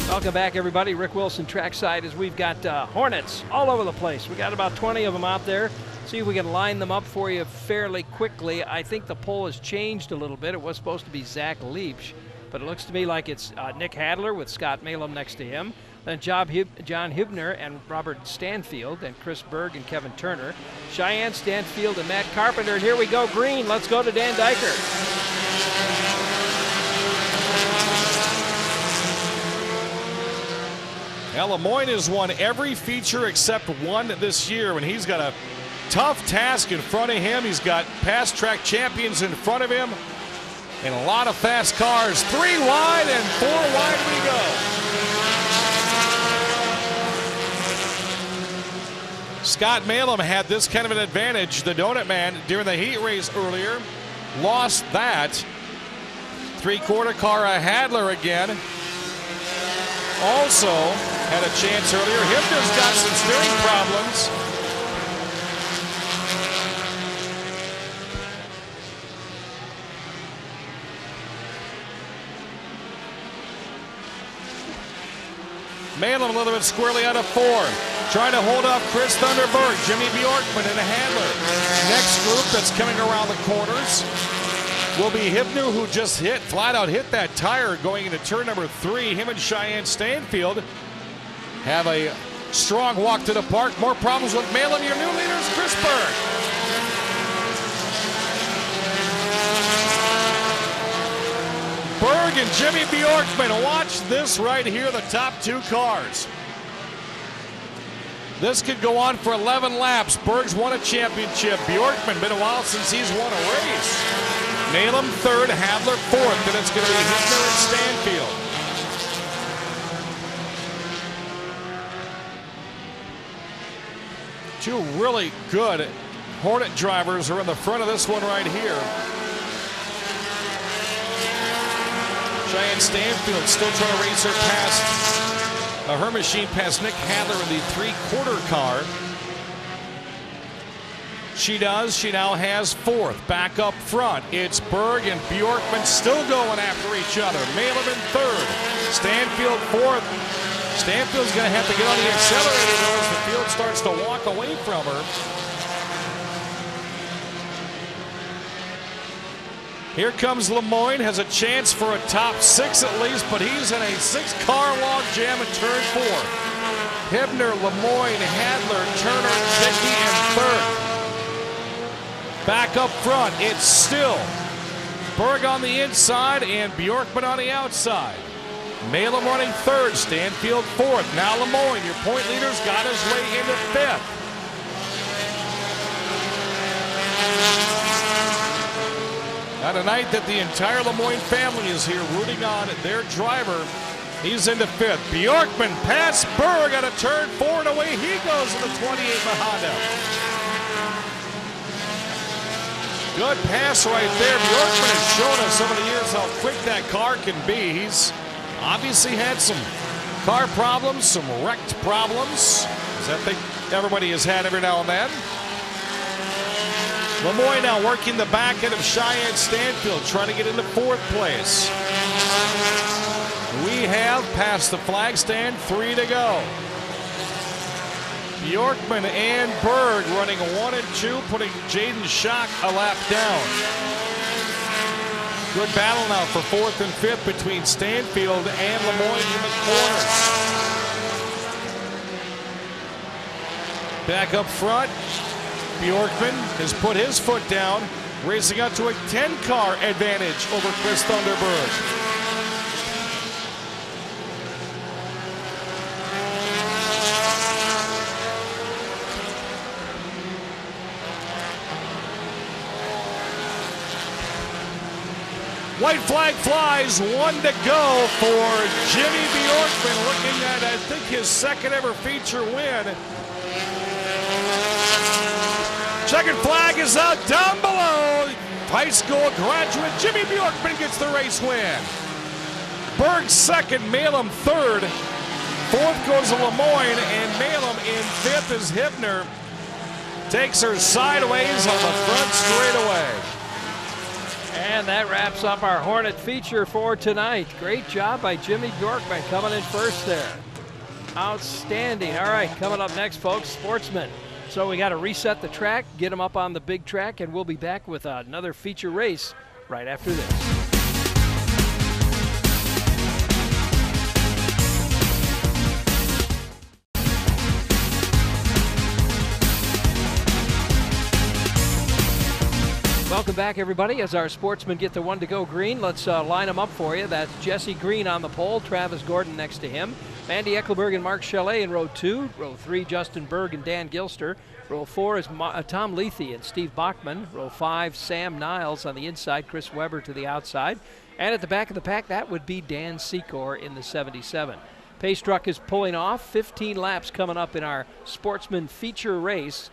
Welcome back, everybody. Rick Wilson trackside as we've got Hornets all over the place. We got about 20 of them out there. See if we can line them up for you fairly quickly. I think the poll has changed a little bit. It was supposed to be Zach Leach, but it looks to me like it's Nick Hadler with Scott Malum next to him. Then John Hübner and Robert Stanfield, and Chris Berg and Kevin Turner. Cheyenne Stanfield and Matt Carpenter. And here we go, green. Let's go to Dan Diker. Now, Lemoyne has won every feature except one this year, and he's got a tough task in front of him. He's got past track champions in front of him and a lot of fast cars. 3 wide and 4 wide we go. Scott Malum had this kind of an advantage. The Donut Man during the heat race earlier lost that. 3/4 car Hadler again. Also had a chance earlier. Hipner's got some steering problems. Malum a little bit squarely out of 4. Trying to hold off Chris Thunderberg, Jimmy Bjorkman, and a Hadler. Next group that's coming around the corners will be Hibner, who just flat out hit that tire going into turn number 3. Him and Cheyenne Stanfield have a strong walk to the park. More problems with Malum. Your new leader is Chris Berg. Berg and Jimmy Bjorkman. Watch this right here, the top 2 cars. This could go on for 11 laps. Berg's won a championship. Bjorkman, been a while since he's won a race. Malum 3rd, Hadler 4th, and it's going to be Hübner and Stanfield. Two really good Hornet drivers are in the front of this one right here. Cheyenne Stanfield still trying to race her past her machine past Nick Hadler in the 3/4 car. She does. She now has 4th. Back up front, it's Berg and Bjorkman still going after each other. Malum in 3rd. Stanfield 4th. Stanfield's going to have to get on the accelerator though as the field starts to walk away from her. Here comes Lemoyne, has a chance for a top 6 at least, but he's in a 6-car log jam at turn 4. Hibner, Lemoyne, Hadler, Turner, Dickey, and 3rd. Back up front, it's still Berg on the inside and Bjorkman on the outside. Malum running 3rd, Stanfield 4th. Now Lemoyne, your point leader's got his way into 5th. Now tonight that the entire Lemoyne family is here rooting on their driver He's into fifth. Bjorkman past Berg at a turn 4 and away he goes in the 28 Honda. Good pass right there. Bjorkman has shown us over the years how quick that car can be. He's obviously had some car problems, some wrecked problems, as I think everybody has had every now and then. Lemoyne now working the back end of Cheyenne Stanfield, trying to get into fourth place. We have passed the flag stand, 3 to go. Bjorkman and Berg running 1 and 2, putting Jaden Schock a lap down. Good battle now for 4th and 5th between Stanfield and Lemoyne in the corners. Back up front, Bjorkman has put his foot down, racing up to a 10-car advantage over Chris Thunderberg. White flag flies, 1 to go for Jimmy Bjorkman, looking at, I think, his second ever feature win. Second flag is out down below. High school graduate Jimmy Bjorkman gets the race win. Berg second, Malum third. Fourth goes to Lemoyne, and Malum in fifth as Hibner takes her sideways on the front straightaway. And that wraps up our Hornet feature for tonight. Great job by Jimmy Bjorkman coming in first there. Outstanding. All right, coming up next, folks, Sportsman. So we got to reset the track, get them up on the big track, and we'll be back with another feature race right after this. Welcome back, everybody. As our sportsmen get the 1 to go green, let's line them up for you. That's Jesse Green on the pole, Travis Gordon next to him, Andy Eckelberg and Mark Chalet in row 2. Row 3, Justin Berg and Dan Gilster. Row 4 is Tom Lethe and Steve Bachman. Row 5, Sam Niles on the inside, Chris Weber to the outside. And at the back of the pack, that would be Dan Secor in the 77. Pace truck is pulling off. 15 laps coming up in our sportsman feature race.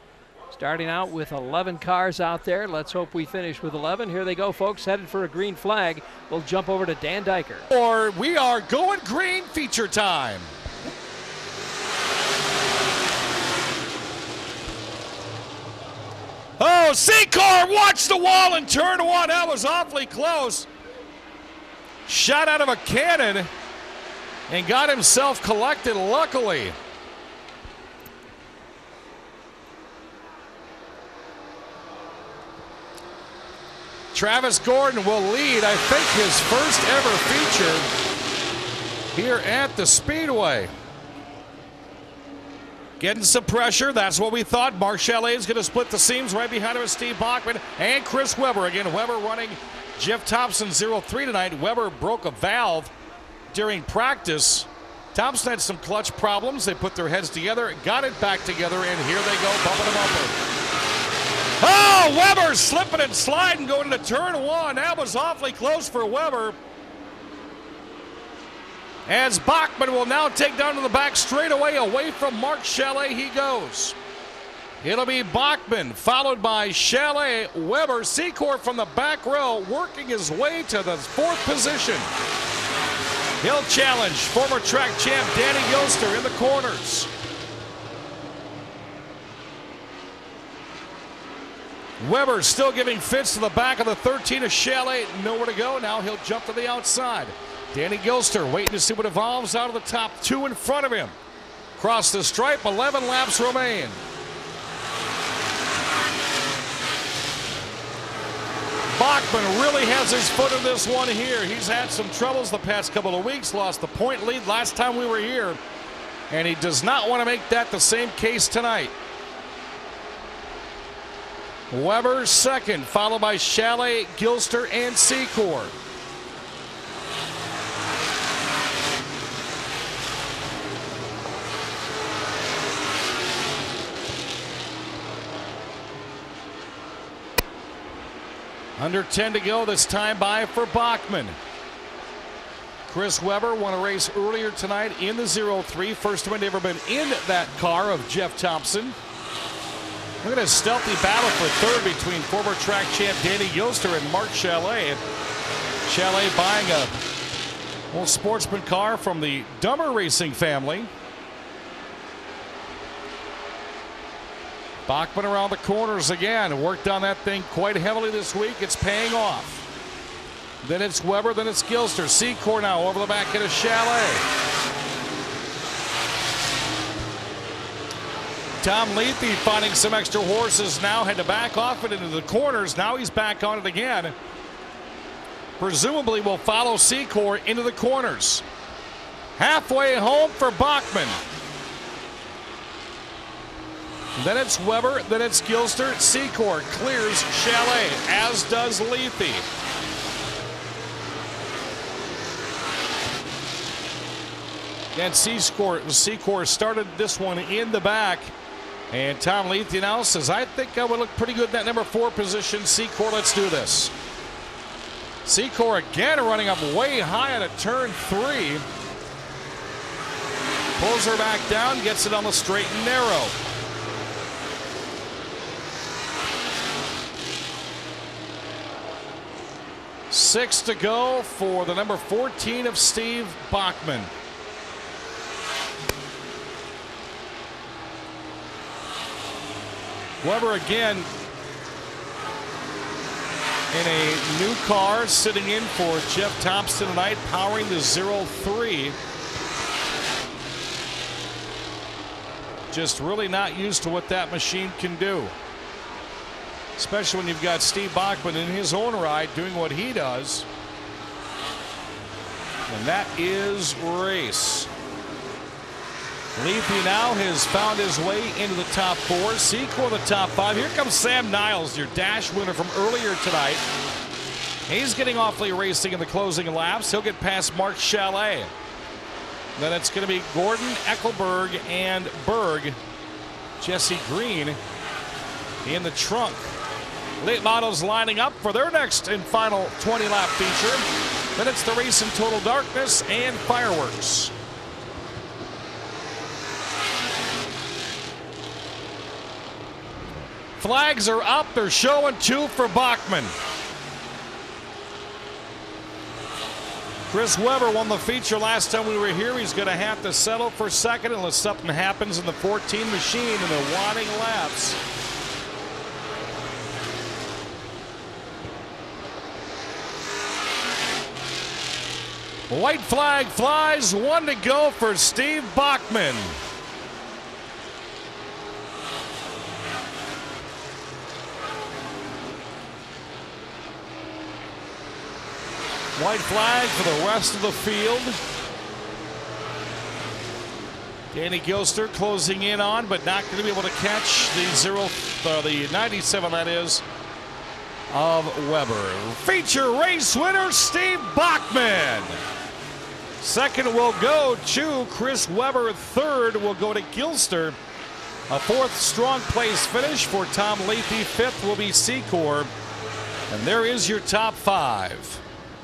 Starting out with 11 cars out there. Let's hope we finish with 11. Here they go, folks, headed for a green flag. We'll jump over to Dan Diker. Or we are going green feature time. Oh, Secor watched the wall in turn 1. That was awfully close. Shot out of a cannon and got himself collected, luckily. Travis Gordon will lead, I think, his first ever feature here at the Speedway. Getting some pressure, that's what we thought. Mark Chalet is going to split the seams. Right behind him is Steve Bachman and Chris Weber. Again, Weber running Jeff Thompson 0-3 tonight. Weber broke a valve during practice. Thompson had some clutch problems. They put their heads together, got it back together, and here they go, bumping them up. Oh, Weber slipping and sliding going into turn 1. That was awfully close for Weber. As Bachman will now take down to the back straightaway, away from Mark Chalet he goes. It'll be Bachman, followed by Chalet, Weber, Secor from the back row, working his way to the 4th position. He'll challenge former track champ Danny Gilster in the corners. Weber still giving fits to the back of the 13 of Chalet. Nowhere to go. Now he'll jump to the outside. Danny Gilster waiting to see what evolves out of the top 2 in front of him. Cross the stripe, 11 laps remain. Bachman really has his foot in this one here. He's had some troubles the past couple of weeks. Lost the point lead last time we were here. And he does not want to make that the same case tonight. Weber second, followed by Chalet, Gilster, and Secor. Under 10 to go this time by for Bachman. Chris Webber won a race earlier tonight in the 0-3. First time he'd ever been in that car of Jeff Thompson. Look at a stealthy battle for third between former track champ Danny Gilster and Mark Chalet. Chalet buying a old sportsman car from the Dummer Racing family. Bachman around the corners again. Worked on that thing quite heavily this week. It's paying off. Then it's Weber, then it's Gilster. Secor now over the back end of Chalet. Tom Lethe finding some extra horses now. Had to back off it into the corners. Now he's back on it again. Presumably will follow Secor into the corners. Halfway home for Bachman. Then it's Weber, then it's Gilster. Secor clears Chalet, as does Lethe. And Secor started this one in the back. And Tom Lethe now says, I think I would look pretty good in that number 4 position. Secor, let's do this. Secor again running up way high at a turn 3. Pulls her back down, gets it on the straight and narrow. Six to go for the number 14 of Steve Bachman. Weber again in a new car, sitting in for Jeff Thompson tonight, powering the 0-3. Just really not used to what that machine can do. Especially when you've got Steve Bachman in his own ride doing what he does. And that is race. Lethe now has found his way into the top 4. Secor the top 5. Here comes Sam Niles, your dash winner from earlier tonight. He's getting awfully racing in the closing laps. He'll get past Mark Chalet. Then it's going to be Gordon, Eckelberg, and Berg. Jesse Green in the trunk. Late models lining up for their next and final 20-lap feature. Then it's the race in total darkness and fireworks. Flags are up. They're showing 2 for Bachman. Chris Webber won the feature last time we were here. He's going to have to settle for second unless something happens in the 14 machine in the waning laps. White flag flies. 1 to go for Steve Bachman. White flag for the rest of the field. Danny Gilster closing in on, but not going to be able to catch the 97, that is, of Weber. Feature race winner, Steve Bachman. Second will go to Chris Webber. Third will go to Gilster. A 4th strong place finish for Tom Lethe. 5th will be Secor. And there is your top 5.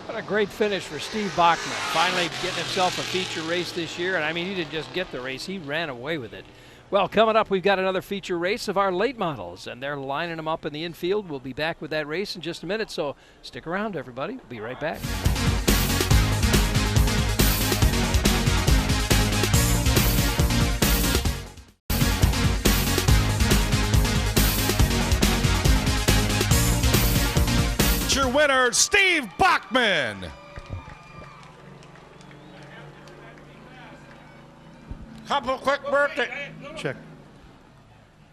What a great finish for Steve Bachman. Finally getting himself a feature race this year. And I mean, he didn't just get the race, he ran away with it. Well, coming up, we've got another feature race of our late models, and they're lining them up in the infield. We'll be back with that race in just a minute, so stick around, everybody. We'll be right back. Your winner, Steve Bachman. Couple quick birthday. Check.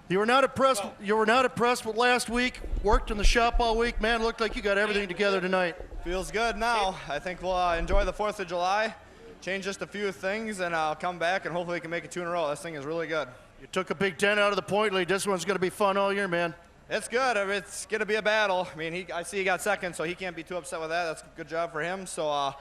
You were not impressed. You were not impressed with last week. Worked in the shop all week. Man, looked like you got everything together tonight. Feels good now. I think we'll enjoy the 4th of July, change just a few things, and I'll come back and hopefully we can make it 2 in a row. This thing is really good. You took a big 10 out of the point lead. This one's going to be fun all year, man. It's good. It's going to be a battle. I mean, I see he got second, so he can't be too upset with that. That's a good job for him. So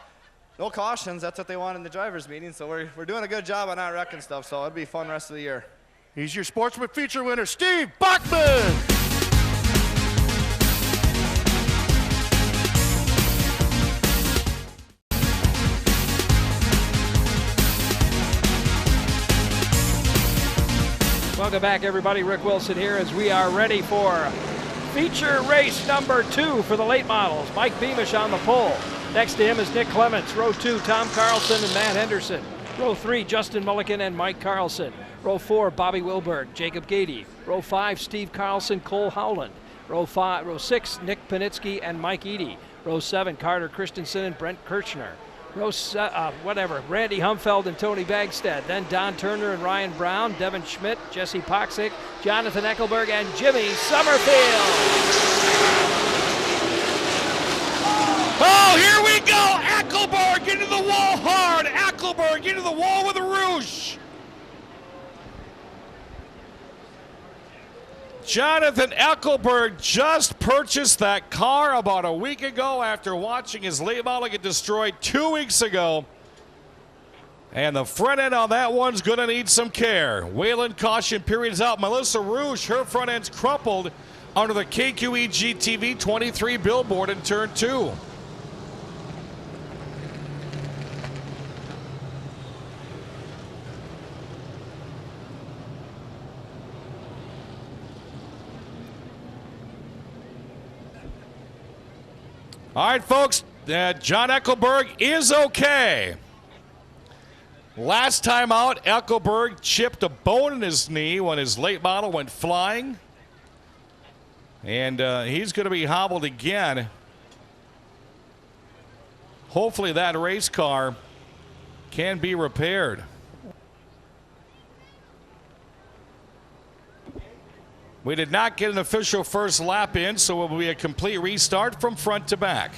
no cautions. That's what they want in the drivers' meeting. So we're doing a good job on not wrecking stuff. So it'll be a fun rest of the year. He's your sportsman feature winner, Steve Bachman. Welcome back, everybody. Rick Wilson here as we are ready for feature race number 2 for the late models. Mike Beamish on the pole. Next to him is Nick Clements. Row 2, Tom Carlson and Matt Henderson. Row 3, Justin Mulligan and Mike Carlson. Row 4, Bobby Wilberg, Jacob Gady. Row 5, Steve Carlson, Cole Howland. Row 6, Nick Panitsky and Mike Eady. Row 7, Carter Christensen and Brent Kirchner. Row Randy Humfeld and Tony Bagstead. Then Don Turner and Ryan Brown, Devin Schmidt, Jesse Poxick, Jonathan Eckelberg, and Jimmy Summerfield. Oh, here we go! Eckelberg into the wall hard! Eckelberg into the wall with a roosh! Jonathan Eckelberg just purchased that car about a week ago after watching his late model get destroyed 2 weeks ago. And the front end on that one's going to need some care. Wayland caution period is out. Melissa Rouge, her front end's crumpled under the KQE GTV 23 billboard in turn 2. All right, folks, John Eckelberg is okay. Last time out, Eckelberg chipped a bone in his knee when his late model went flying. And he's going to be hobbled again. Hopefully that race car can be repaired. We did not get an official first lap in, so it will be a complete restart from front to back.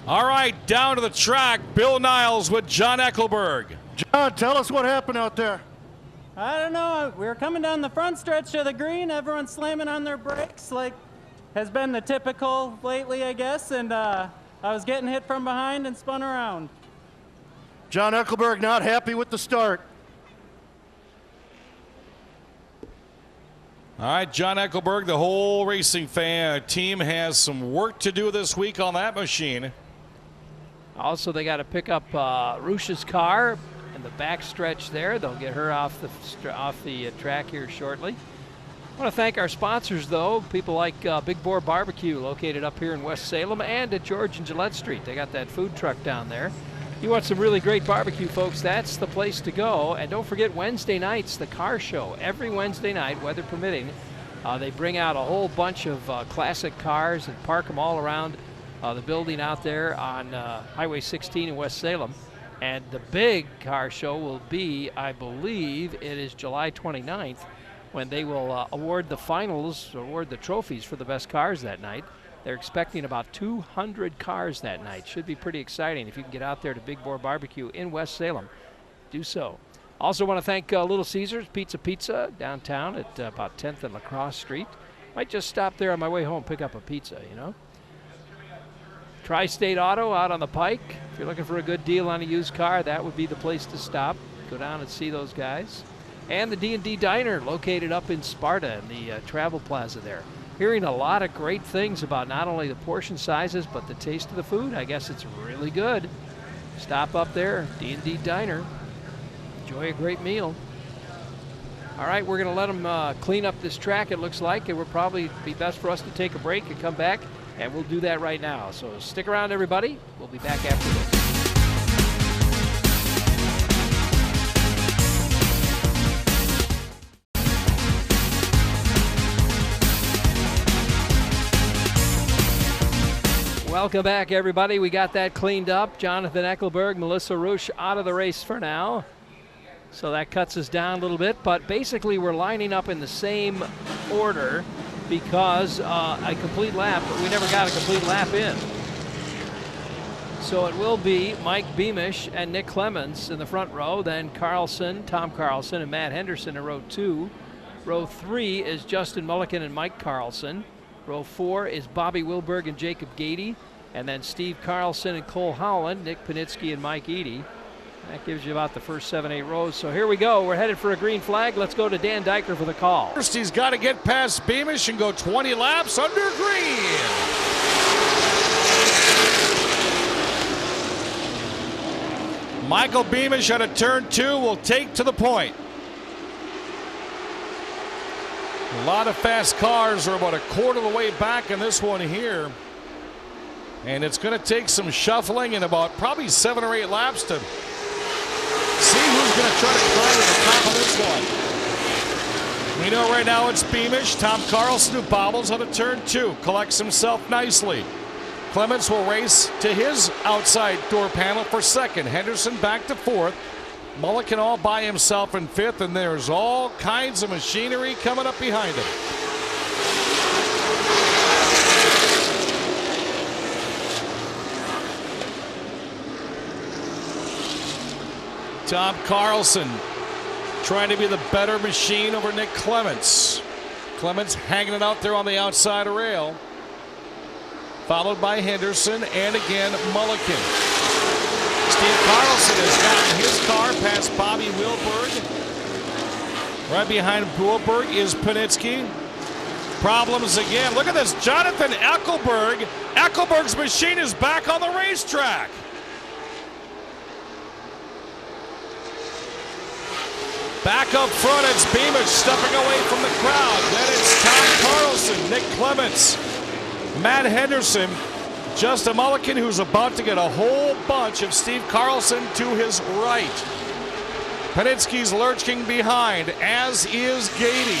All right, down to the track, Bill Niles with John Eckelberg. John, tell us what happened out there. I don't know. We were coming down the front stretch of the green. Everyone's slamming on their brakes, like has been the typical lately, I guess. And I was getting hit from behind and spun around. John Eckelberg not happy with the start. All right, John Eckelberg, the whole racing team has some work to do this week on that machine. Also, they got to pick up Rush's car in the back stretch there. They'll get her off the track here shortly. I want to thank our sponsors, though, people like Big Boar Barbecue, located up here in West Salem, and at George and Gillette Street. They got that food truck down there. You want some really great barbecue, folks, that's the place to go. And don't forget Wednesday nights, the car show. Every Wednesday night, weather permitting, they bring out a whole bunch of classic cars and park them all around the building out there on Highway 16 in West Salem. And the big car show will be, I believe, it is July 29th, when they will award the trophies for the best cars that night. They're expecting about 200 cars that night. Should be pretty exciting. If you can get out there to Big Boar Barbecue in West Salem, do so. Also want to thank Little Caesars Pizza downtown at about 10th and La Crosse Street. Might just stop there on my way home, pick up a pizza, you know. Tri-State Auto out on the Pike. If you're looking for a good deal on a used car, that would be the place to stop. Go down and see those guys. And the D&D Diner, located up in Sparta in the Travel Plaza there. Hearing a lot of great things about not only the portion sizes, but the taste of the food. I guess it's really good. Stop up there, D&D Diner. Enjoy a great meal. All right, we're going to let them clean up this track, it looks like. It would probably be best for us to take a break and come back, and we'll do that right now. So stick around, everybody. We'll be back after this. Welcome back, everybody. We got that cleaned up. Jonathan Eckelberg, Melissa Rouge out of the race for now. So that cuts us down a little bit, but basically we're lining up in the same order because a complete lap, but we never got a complete lap in. So it will be Mike Beamish and Nick Clements in the front row, then Carlson, Tom Carlson, and Matt Henderson in row 2. Row 3 is Justin Mulligan and Mike Carlson. Row 4 is Bobby Wilberg and Jacob Gady. and then Steve Carlson and Cole Howland, Nick Panitsky and Mike Eady. That gives you about the first 7-8 rows. So here we go. We're headed for a green flag. Let's go to Dan Dyker for the call. First, he's got to get past Beamish and go 20 laps under green. Michael Beamish out of turn 2 will take to the point. A lot of fast cars are about a quarter of the way back in this one here. And it's going to take some shuffling and about probably 7 or 8 laps to see who's going to try to climb to the top of this one. We know right now it's Beamish. Tom Carlson, who bobbles out of turn 2, collects himself nicely. Clements will race to his outside door panel for second. Henderson back to fourth. Mulliken all by himself in fifth, and there's all kinds of machinery coming up behind him. Tom Carlson trying to be the better machine over Nick Clements. Clements hanging it out there on the outside rail. Followed by Henderson and again Mulliken. Steve Carlson has gotten his car past Bobby Wilberg. Right behind Wilberg is Panitsky. Problems again. Look at this. Jonathan Eckelberg. Eckelberg's machine is back on the racetrack. Back up front, it's Beamish stepping away from the crowd. Then it's Tom Carlson, Nick Clements, Matt Henderson, Justin Mulliken, who's about to get a whole bunch of Steve Carlson to his right. Panitsky's lurching behind, as is Gady,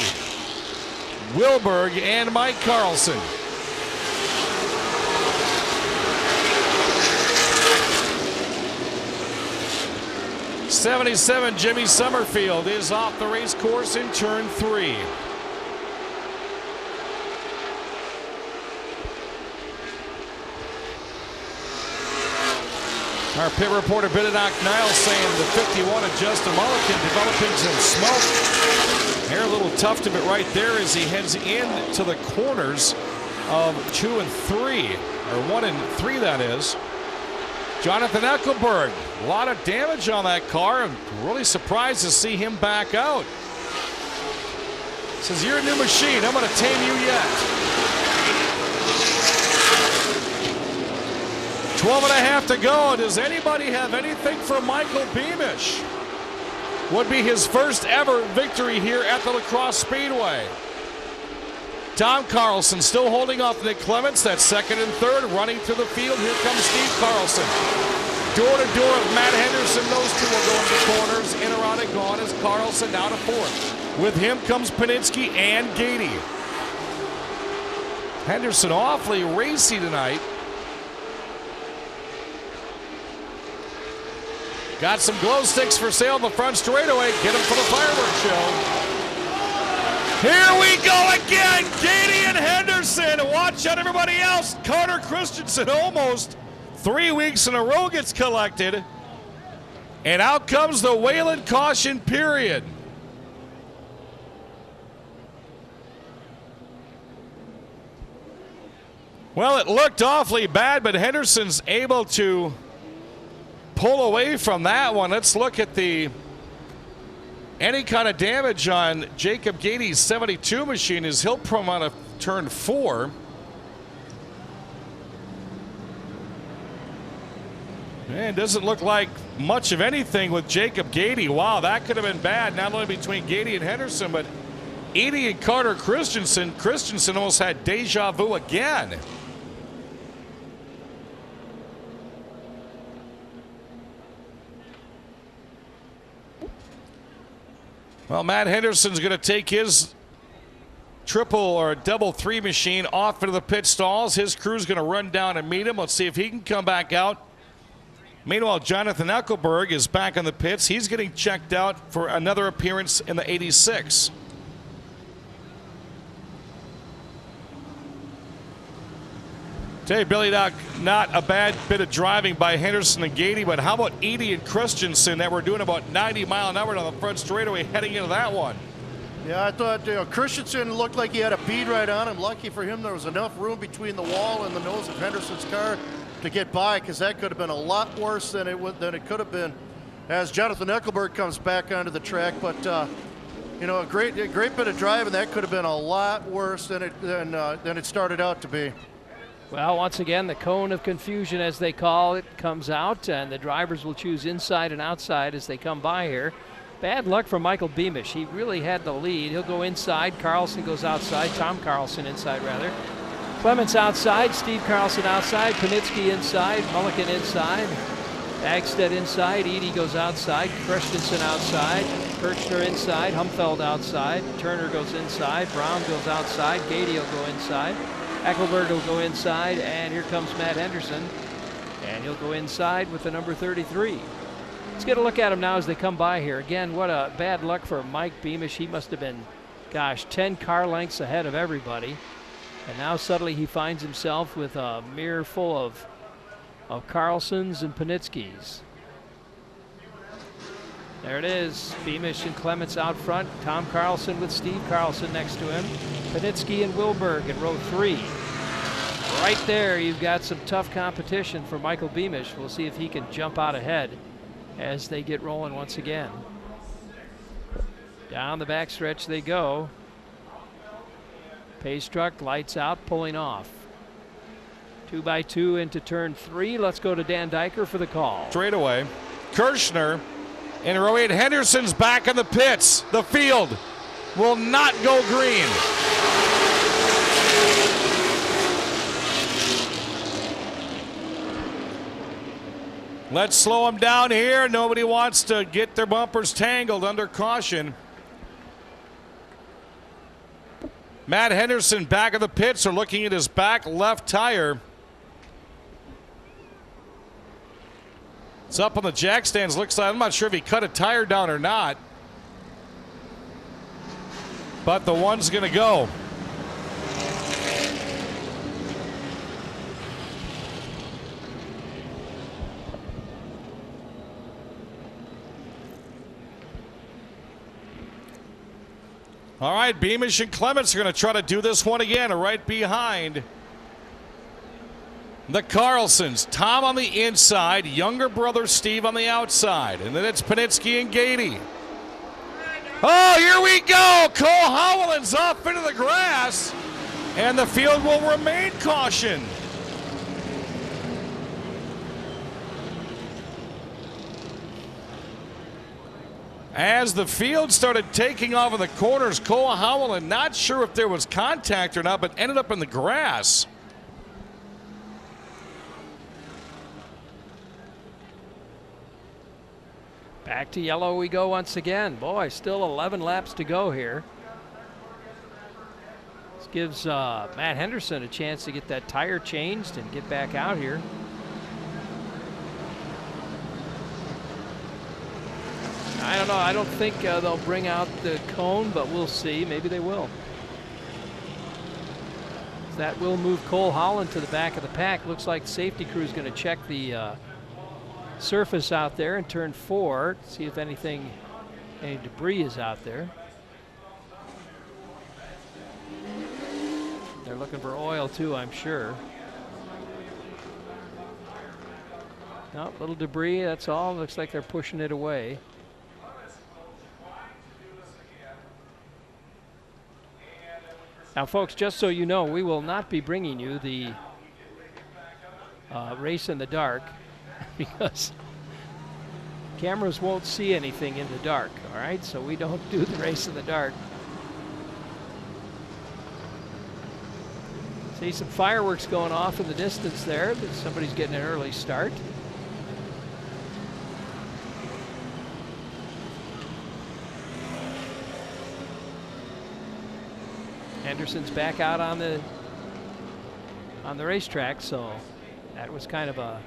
Wilberg, and Mike Carlson. '77 Jimmy Summerfield is off the race course in turn 3. Our pit reporter Bidonak Niles saying the 51 of Justin Mulliken developing some smoke. They're a little tough to it right there as he heads into the corners of 2 and 3, or 1 and 3 that is. Jonathan Eckelberg, a lot of damage on that car. I'm really surprised to see him back out. Says, you're a new machine. I'm going to tame you yet. 12 and a half to go. Does anybody have anything for Michael Beamish? Would be his first ever victory here at the La Crosse Speedway. Tom Carlson still holding off Nick Clements. That's second and third. Running through the field. Here comes Steve Carlson. Door to door with Matt Henderson. Those two will go into corners. In around and gone is Carlson down to fourth. With him comes Panitsky and Gady. Henderson awfully racy tonight. Got some glow sticks for sale in the front straightaway. Get them for the fireworks show. Here we go again, Gady and Henderson. Watch out, everybody else. Carter Christensen almost 3 weeks in a row gets collected. And out comes the Wayland caution period. Well, it looked awfully bad, but Henderson's able to pull away from that one. Let's look at the any kind of damage on Jacob Gady's 72 machine is he'll come out of turn 4. And doesn't look like much of anything with Jacob Gady. Wow, that could have been bad, not only between Gady and Henderson, but Edie and Carter Christensen. Christensen almost had deja vu again. Well, Matt Henderson's going to take his triple or double 3 machine off into the pit stalls. His crew's going to run down and meet him. Let's see if he can come back out. Meanwhile, Jonathan Eckelberg is back in the pits. He's getting checked out for another appearance in the 86. Tell you, Billy Doc, not a bad bit of driving by Henderson and Gady, but how about Edie and Christensen that were doing about 90 mile an hour on the front straightaway heading into that one? Yeah, I thought Christensen looked like he had a bead right on him. Lucky for him, there was enough room between the wall and the nose of Henderson's car get by, because that could have been a lot worse than it could have been as Jonathan Eckelberg comes back onto the track. But you know, a great bit of driving. That could have been a lot worse than it started out to be. Well, once again, the cone of confusion, as they call it, comes out, and the drivers will choose inside and outside as they come by here. Bad luck for Michael Beamish. He really had the lead. He'll go inside. Carlson goes outside. Tom Carlson inside, rather. Clements outside. Steve Carlson outside. Panitsky inside. Mulligan inside. Agstead inside. Edie goes outside. Christensen outside. Kirchner inside. Humfeld outside. Turner goes inside. Brown goes outside. Gady will go inside. Eckelberg will go inside. And here comes Matt Henderson. And he'll go inside with the number 33. Let's get a look at him now as they come by here. Again, what a bad luck for Mike Beamish. He must have been, gosh, 10 car lengths ahead of everybody. And now suddenly he finds himself with a mirror full of Carlsons and Panitskis. There it is. Beamish and Clements out front. Tom Carlson with Steve Carlson next to him. Panitsky and Wilberg in row 3. Right there, you've got some tough competition for Michael Beamish. We'll see if he can jump out ahead as they get rolling once again. Down the backstretch they go. Pace truck, lights out, pulling off. 2x2 into turn 3. Let's go to Dan Dyker for the call. Straight away. Kirchner in row 8. Henderson's back in the pits. The field will not go green. Let's slow them down here. Nobody wants to get their bumpers tangled under caution. Matt Henderson back of the pits are looking at his back left tire. It's up on the jack stands. Looks like, I'm not sure if he cut a tire down or not. But the one's going to go. All right, Beamish and Clements are going to try to do this one again, right behind the Carlsons. Tom on the inside, younger brother Steve on the outside. And then it's Panitsky and Gady. Oh, here we go. Cole Howland's off into the grass, and the field will remain cautioned. As the field started taking off in the corners, Cole Howland, not sure if there was contact or not, but ended up in the grass. Back to yellow we go once again. Boy, still 11 laps to go here. This gives Matt Henderson a chance to get that tire changed and get back out here. I don't know. I don't think they'll bring out the cone, but we'll see. Maybe they will. That will move Cole Howland to the back of the pack. Looks like the safety crew is going to check the surface out there in turn 4, see if any debris is out there. They're looking for oil too, I'm sure. No, little debris, that's all. Looks like they're pushing it away. Now, folks, just so you know, we will not be bringing you the race in the dark because cameras won't see anything in the dark, all right? So we don't do the race in the dark. See some fireworks going off in the distance there. Somebody's getting an early start. Henderson's back out on the racetrack, so that was kind of a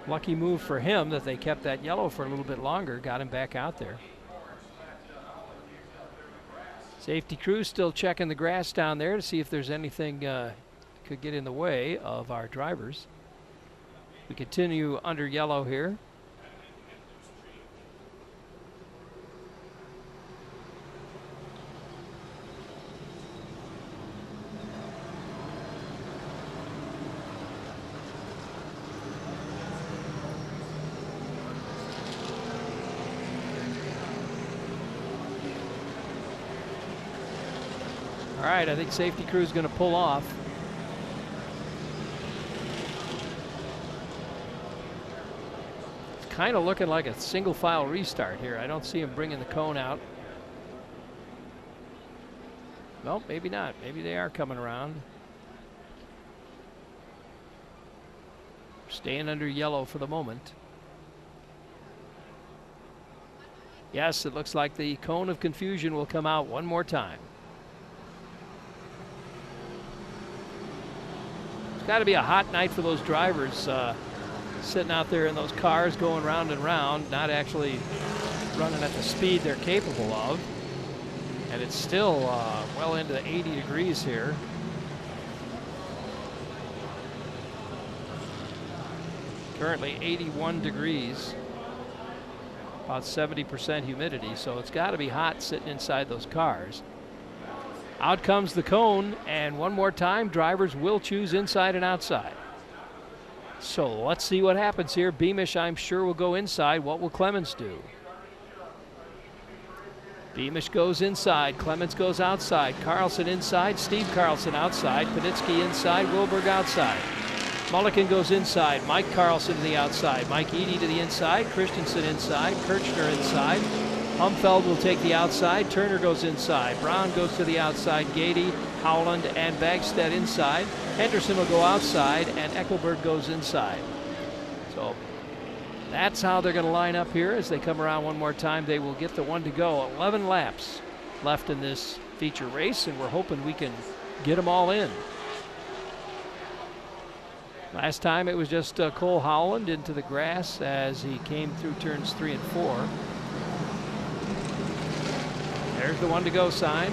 lucky move for him that they kept that yellow for a little bit longer, got him back out there. Safety crew still checking the grass down there to see if there's anything could get in the way of our drivers. We continue under yellow here. All right, I think safety crew is going to pull off. It's kind of looking like a single file restart here. I don't see him bringing the cone out. Nope, maybe not. Maybe they are coming around. Staying under yellow for the moment. Yes, it looks like the cone of confusion will come out one more time. It's got to be a hot night for those drivers sitting out there in those cars going round and round, not actually running at the speed they're capable of. And it's still well into the 80 degrees here. Currently 81 degrees, about 70% humidity, so it's got to be hot sitting inside those cars. Out comes the cone, and one more time, drivers will choose inside and outside. So let's see what happens here. Beamish, I'm sure, will go inside. What will Clemens do? Beamish goes inside, Clemens goes outside, Carlson inside, Steve Carlson outside, Panitsky inside, Wilberg outside. Mulliken goes inside, Mike Carlson to the outside, Mike Eady to the inside, Christensen inside, Kirchner inside, Humfeld will take the outside, Turner goes inside, Brown goes to the outside, Gady, Howland, and Bagstead inside, Henderson will go outside, and Eckelberg goes inside. So that's how they're going to line up here as they come around one more time. They will get the one to go. 11 laps left in this feature race, and we're hoping we can get them all in. Last time it was just Cole Howland into the grass as he came through turns 3 and 4. There's the one to go sign.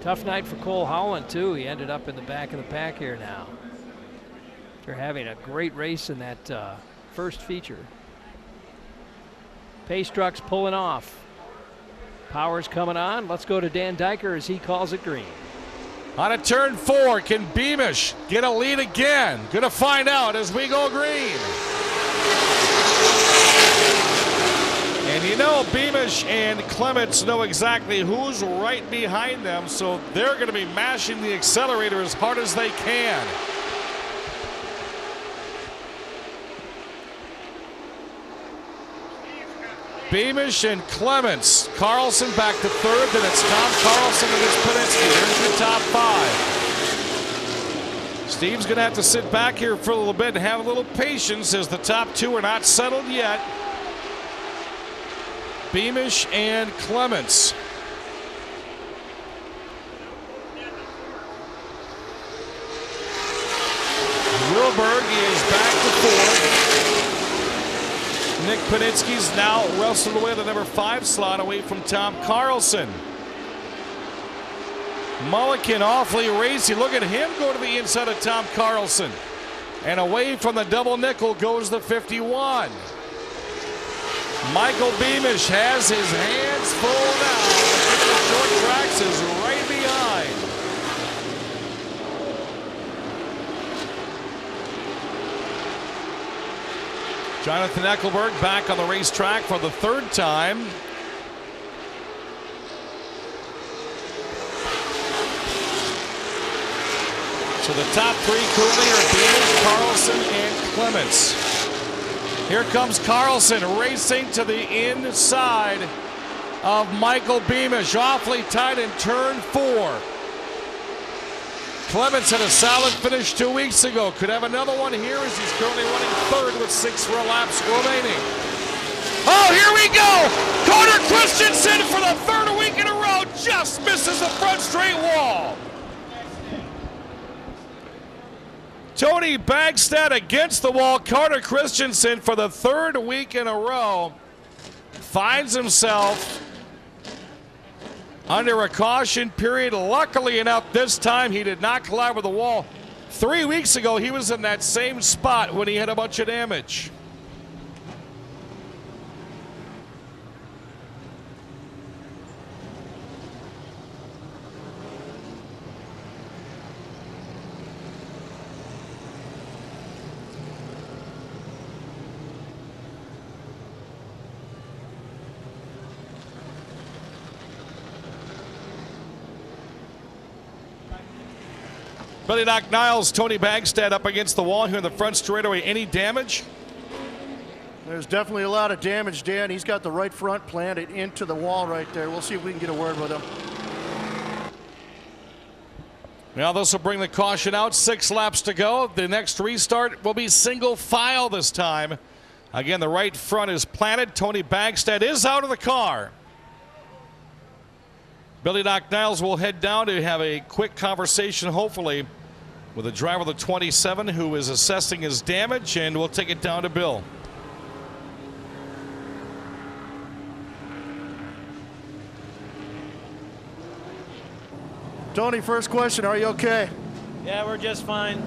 Tough night for Cole Howland, too. He ended up in the back of the pack here now. They're having a great race in that first feature. Pace trucks pulling off. Power's coming on. Let's go to Dan Dyker as he calls it green. On a turn 4, can Beamish get a lead again? Gonna find out as we go green. And you know, Beamish and Clements know exactly who's right behind them, so they're going to be mashing the accelerator as hard as they can. Beamish and Clements. Carlson back to third, then it's Tom Carlson and it's Panitsky. There's your top 5. Steve's going to have to sit back here for a little bit and have a little patience as the top 2 are not settled yet. Beamish and Clements. Wilberg is back to 4. Nick Panitsky's now wrestled away the number 5 slot away from Tom Carlson. Mulliken awfully racy. Look at him go to the inside of Tom Carlson. And away from the double nickel goes the 51. Michael Beamish has his hands full now. The short tracks is right behind. Jonathan Eckelberg back on the racetrack for the 3rd time. So the top 3 currently are Beamish, Carlson, and Clements. Here comes Carlson racing to the inside of Michael Beamish. Awfully tight in turn 4. Clements had a solid finish 2 weeks ago. Could have another one here as he's currently running 3rd with 6 laps remaining. Oh, here we go! Carter Christensen for the 3rd week in a row just misses the front straight wall. Tony Bagstad against the wall. Carter Christensen for the 3rd week in a row finds himself under a caution period. Luckily enough, this time he did not collide with the wall. 3 weeks ago, he was in that same spot when he had a bunch of damage. Billy Doc Niles, Tony Bagstad up against the wall here in the front straightaway. Any damage? There's definitely a lot of damage, Dan. He's got the right front planted into the wall right there. We'll see if we can get a word with him. Now this will bring the caution out. 6 laps to go. The next restart will be single file this time. Again, the right front is planted. Tony Bagstad is out of the car. Billy Doc Niles will head down to have a quick conversation, hopefully, with the driver of the 27 who is assessing his damage, and we'll take it down to Bill. Tony, first question, are you okay? Yeah, we're just fine.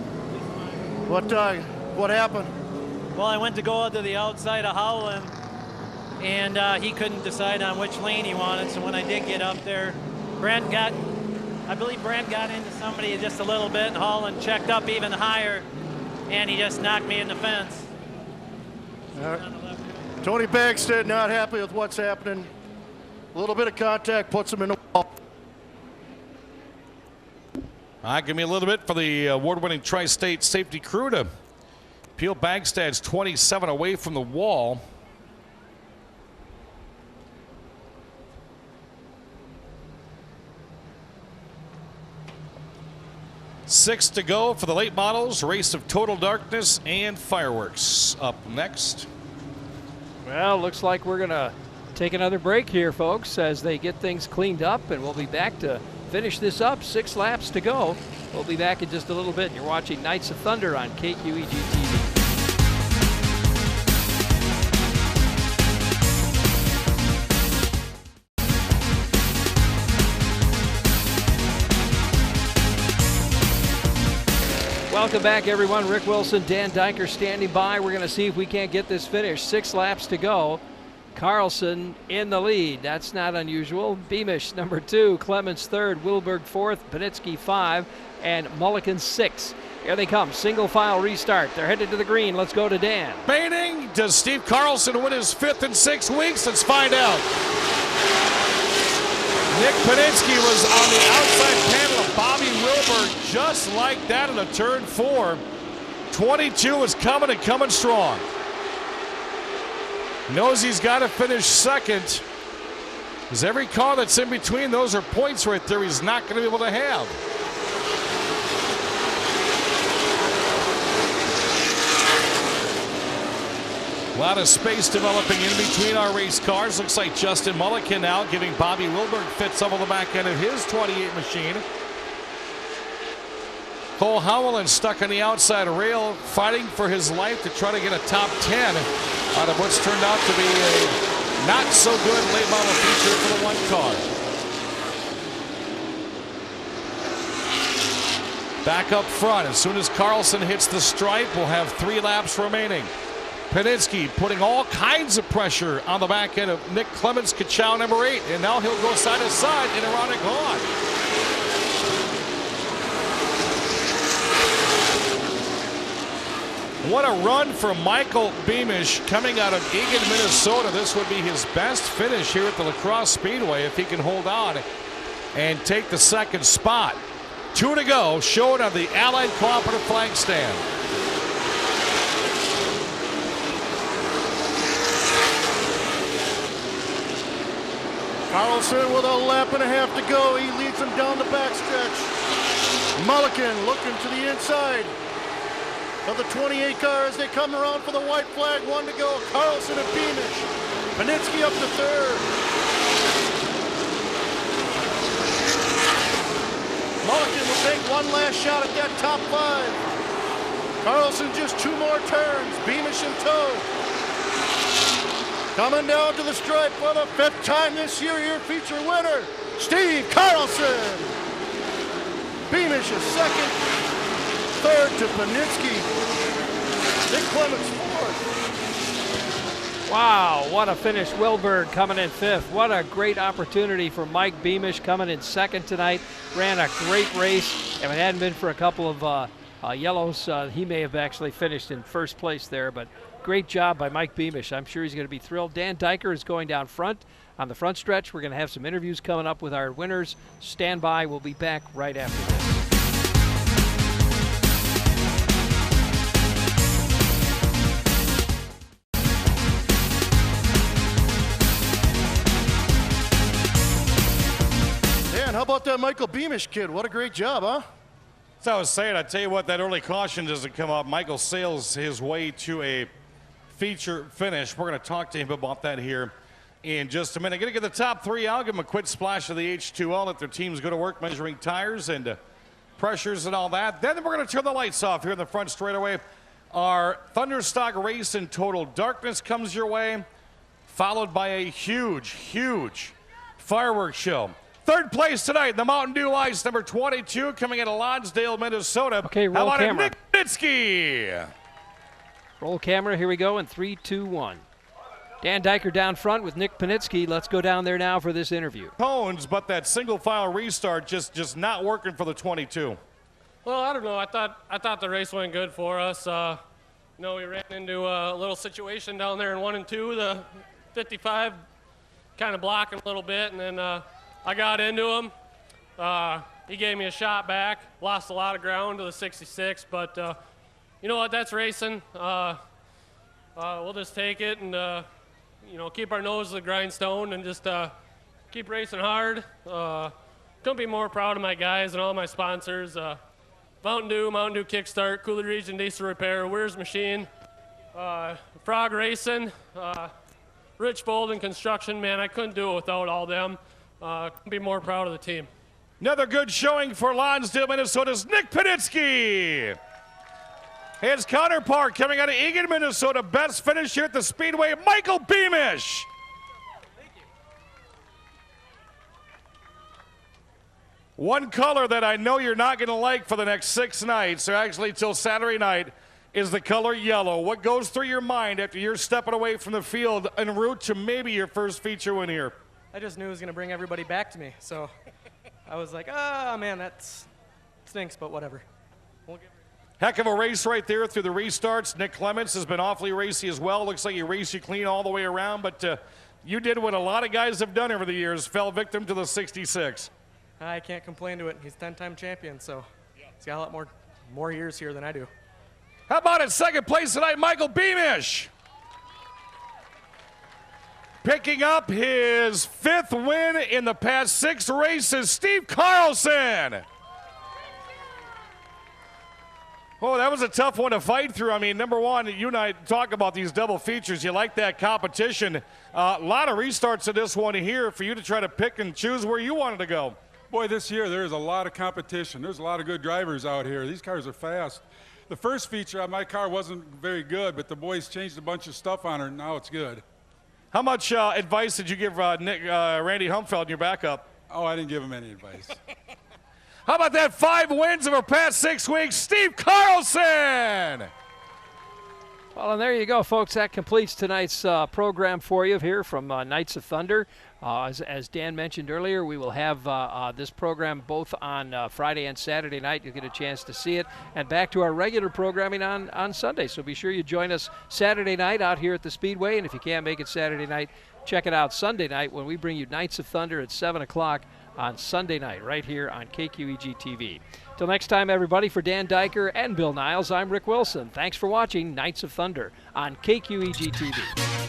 What happened? Well, I went to go out to the outside of Howland, and he couldn't decide on which lane he wanted. So when I did get up there, I believe Brent got into somebody just a little bit, and Howland checked up even higher, and he just knocked me in the fence. Tony Bagstad not happy with what's happening. A little bit of contact puts him in the wall. Give me a little bit for the award-winning Tri-State safety crew to peel Bagstad's 27 away from the wall. Six to go for the late models. Race of Total Darkness and Fireworks up next. Well, looks like we're going to take another break here, folks, as they get things cleaned up, and we'll be back to finish this up. 6 laps to go. We'll be back in just a little bit. You're watching Knights of Thunder on KQEG TV. Welcome back, everyone. Rick Wilson, Dan Diker standing by. We're going to see if we can't get this finished. 6 laps to go. Carlson in the lead. That's not unusual. Beamish, number 2. Clements, 3rd. Wilberg, 4th. Panitsky, 5. And Mulligan, 6. Here they come. Single file restart. They're headed to the green. Let's go to Dan. Remaining. Does Steve Carlson win his 5th in 6 weeks? Let's find out. Nick Panitsky was on the outside panel of Bobby Wilberg just like that in a turn 4. 22 is coming and coming strong. Knows he's got to finish 2nd. Because every car that's in between, those are points right there he's not going to be able to have. A lot of space developing in between our race cars. Looks like Justin Mulligan now giving Bobby Wilberg fits up on the back end of his 28 machine. Cole Howland stuck on the outside rail, fighting for his life to try to get a top 10 out of what's turned out to be a not so good late model feature for the 1 car. Back up front, as soon as Carlson hits the stripe, we'll have 3 laps remaining. Panitsky putting all kinds of pressure on the back end of Nick Clements, Kachow, number 8, and now he'll go side to side in Ironic on. What a run for Michael Beamish coming out of Eagan, Minnesota. This would be his best finish here at the La Crosse Speedway if he can hold on and take the 2nd spot. 2 to go, showing on the Allied Cooperative flag stand. Carlson with a lap and a half to go. He leads them down the backstretch. Mulligan looking to the inside of the 28 car as they come around for the white flag. 1 to go. Carlson and Beamish. Panitsky up to 3rd. Mulligan will take one last shot at that top 5. Carlson just 2 more turns. Beamish in tow. Coming down to the stripe for the 5th time this year, your feature winner, Steve Carlson. Beamish is 2nd, 3rd to Panitsky. Nick Clements 4th. Wow, what a finish. Wilberg coming in 5th. What a great opportunity for Mike Beamish coming in 2nd tonight. Ran a great race. If it hadn't been for a couple of yellows, he may have actually finished in 1st place there, but great job by Mike Beamish. I'm sure he's going to be thrilled. Dan Diker is going down front on the front stretch. We're going to have some interviews coming up with our winners. Stand by. We'll be back right after this. about that Michael Beamish kid? What a great job, huh? So I was saying, I tell you what, that early caution doesn't come up. Michael sails his way to a feature finish. We're going to talk to him about that here in just a minute. Going to get the top three out, give them a quick splash of the H2O, let their teams go to work measuring tires and pressures and all that. Then we're going to turn the lights off here in the front straightaway. Our Thunderstock race in total darkness comes your way, followed by a huge, huge fireworks show. Third place tonight, the Mountain Dew Ice, number 22, coming out of Lonsdale, Minnesota. Okay, roll How about camera. Nick Pinitsky? Roll camera, here we go in 3, 2, 1. Dan Diker down front with Nick Pinitsky. Let's go down there now for this interview. Cones, but that single file restart just not working for the 22. Well, I don't know. I thought the race went good for us. We ran into a little situation down there in 1 and 2. The 55 kind of blocking a little bit, and then I got into him. He gave me a shot back. Lost a lot of ground to the 66, but you know what? That's racing. We'll just take it and keep our nose to the grindstone and just keep racing hard. Couldn't be more proud of my guys and all my sponsors. Mountain Dew Kickstart, Coolidge Region Diesel Repair, Weir's Machine, Frog Racing, Rich Bolden Construction. Man, I couldn't do it without all them. Couldn't be more proud of the team. Another good showing for Lonsdale, Minnesota's Nick Pinitsky. His counterpart coming out of Eagan, Minnesota, best finish here at the Speedway, Michael Beamish. One color that I know you're not going to like for the next 6 nights, or actually till Saturday night, is the color yellow. What goes through your mind after you're stepping away from the field en route to maybe your first feature win here? I just knew it was going to bring everybody back to me, so I was like, oh, man, that stinks, but whatever. Heck of a race right there through the restarts. Nick Clements has been awfully racy as well. Looks like he raced you clean all the way around, but you did what a lot of guys have done over the years, fell victim to the 66. I can't complain to it. He's 10-time champion, so he's got a lot more years here than I do. How about in second place tonight, Michael Beamish? Picking up his 5th win in the past 6 races, Steve Carlson. Oh, that was a tough one to fight through. I mean, number one, you and I talk about these double features. You like that competition. A lot of restarts in this one here for you to try to pick and choose where you wanted to go. Boy, this year there's a lot of competition. There's a lot of good drivers out here. These cars are fast. The first feature on my car wasn't very good, but the boys changed a bunch of stuff on her, and now it's good. How much advice did you give Randy Humfeld in your backup? Oh, I didn't give him any advice. How about that 5 wins over past 6 weeks, Steve Carlson? Well, and there you go, folks. That completes tonight's program for you here from Knights of Thunder. As Dan mentioned earlier, we will have this program both on Friday and Saturday night. You'll get a chance to see it. And back to our regular programming on Sunday. So be sure you join us Saturday night out here at the Speedway. And if you can't make it Saturday night, check it out Sunday night when we bring you Knights of Thunder at 7 o'clock on Sunday night right here on KQEG TV. Till next time, everybody, for Dan Diker and Bill Niles, I'm Rick Wilson. Thanks for watching Knights of Thunder on KQEG TV.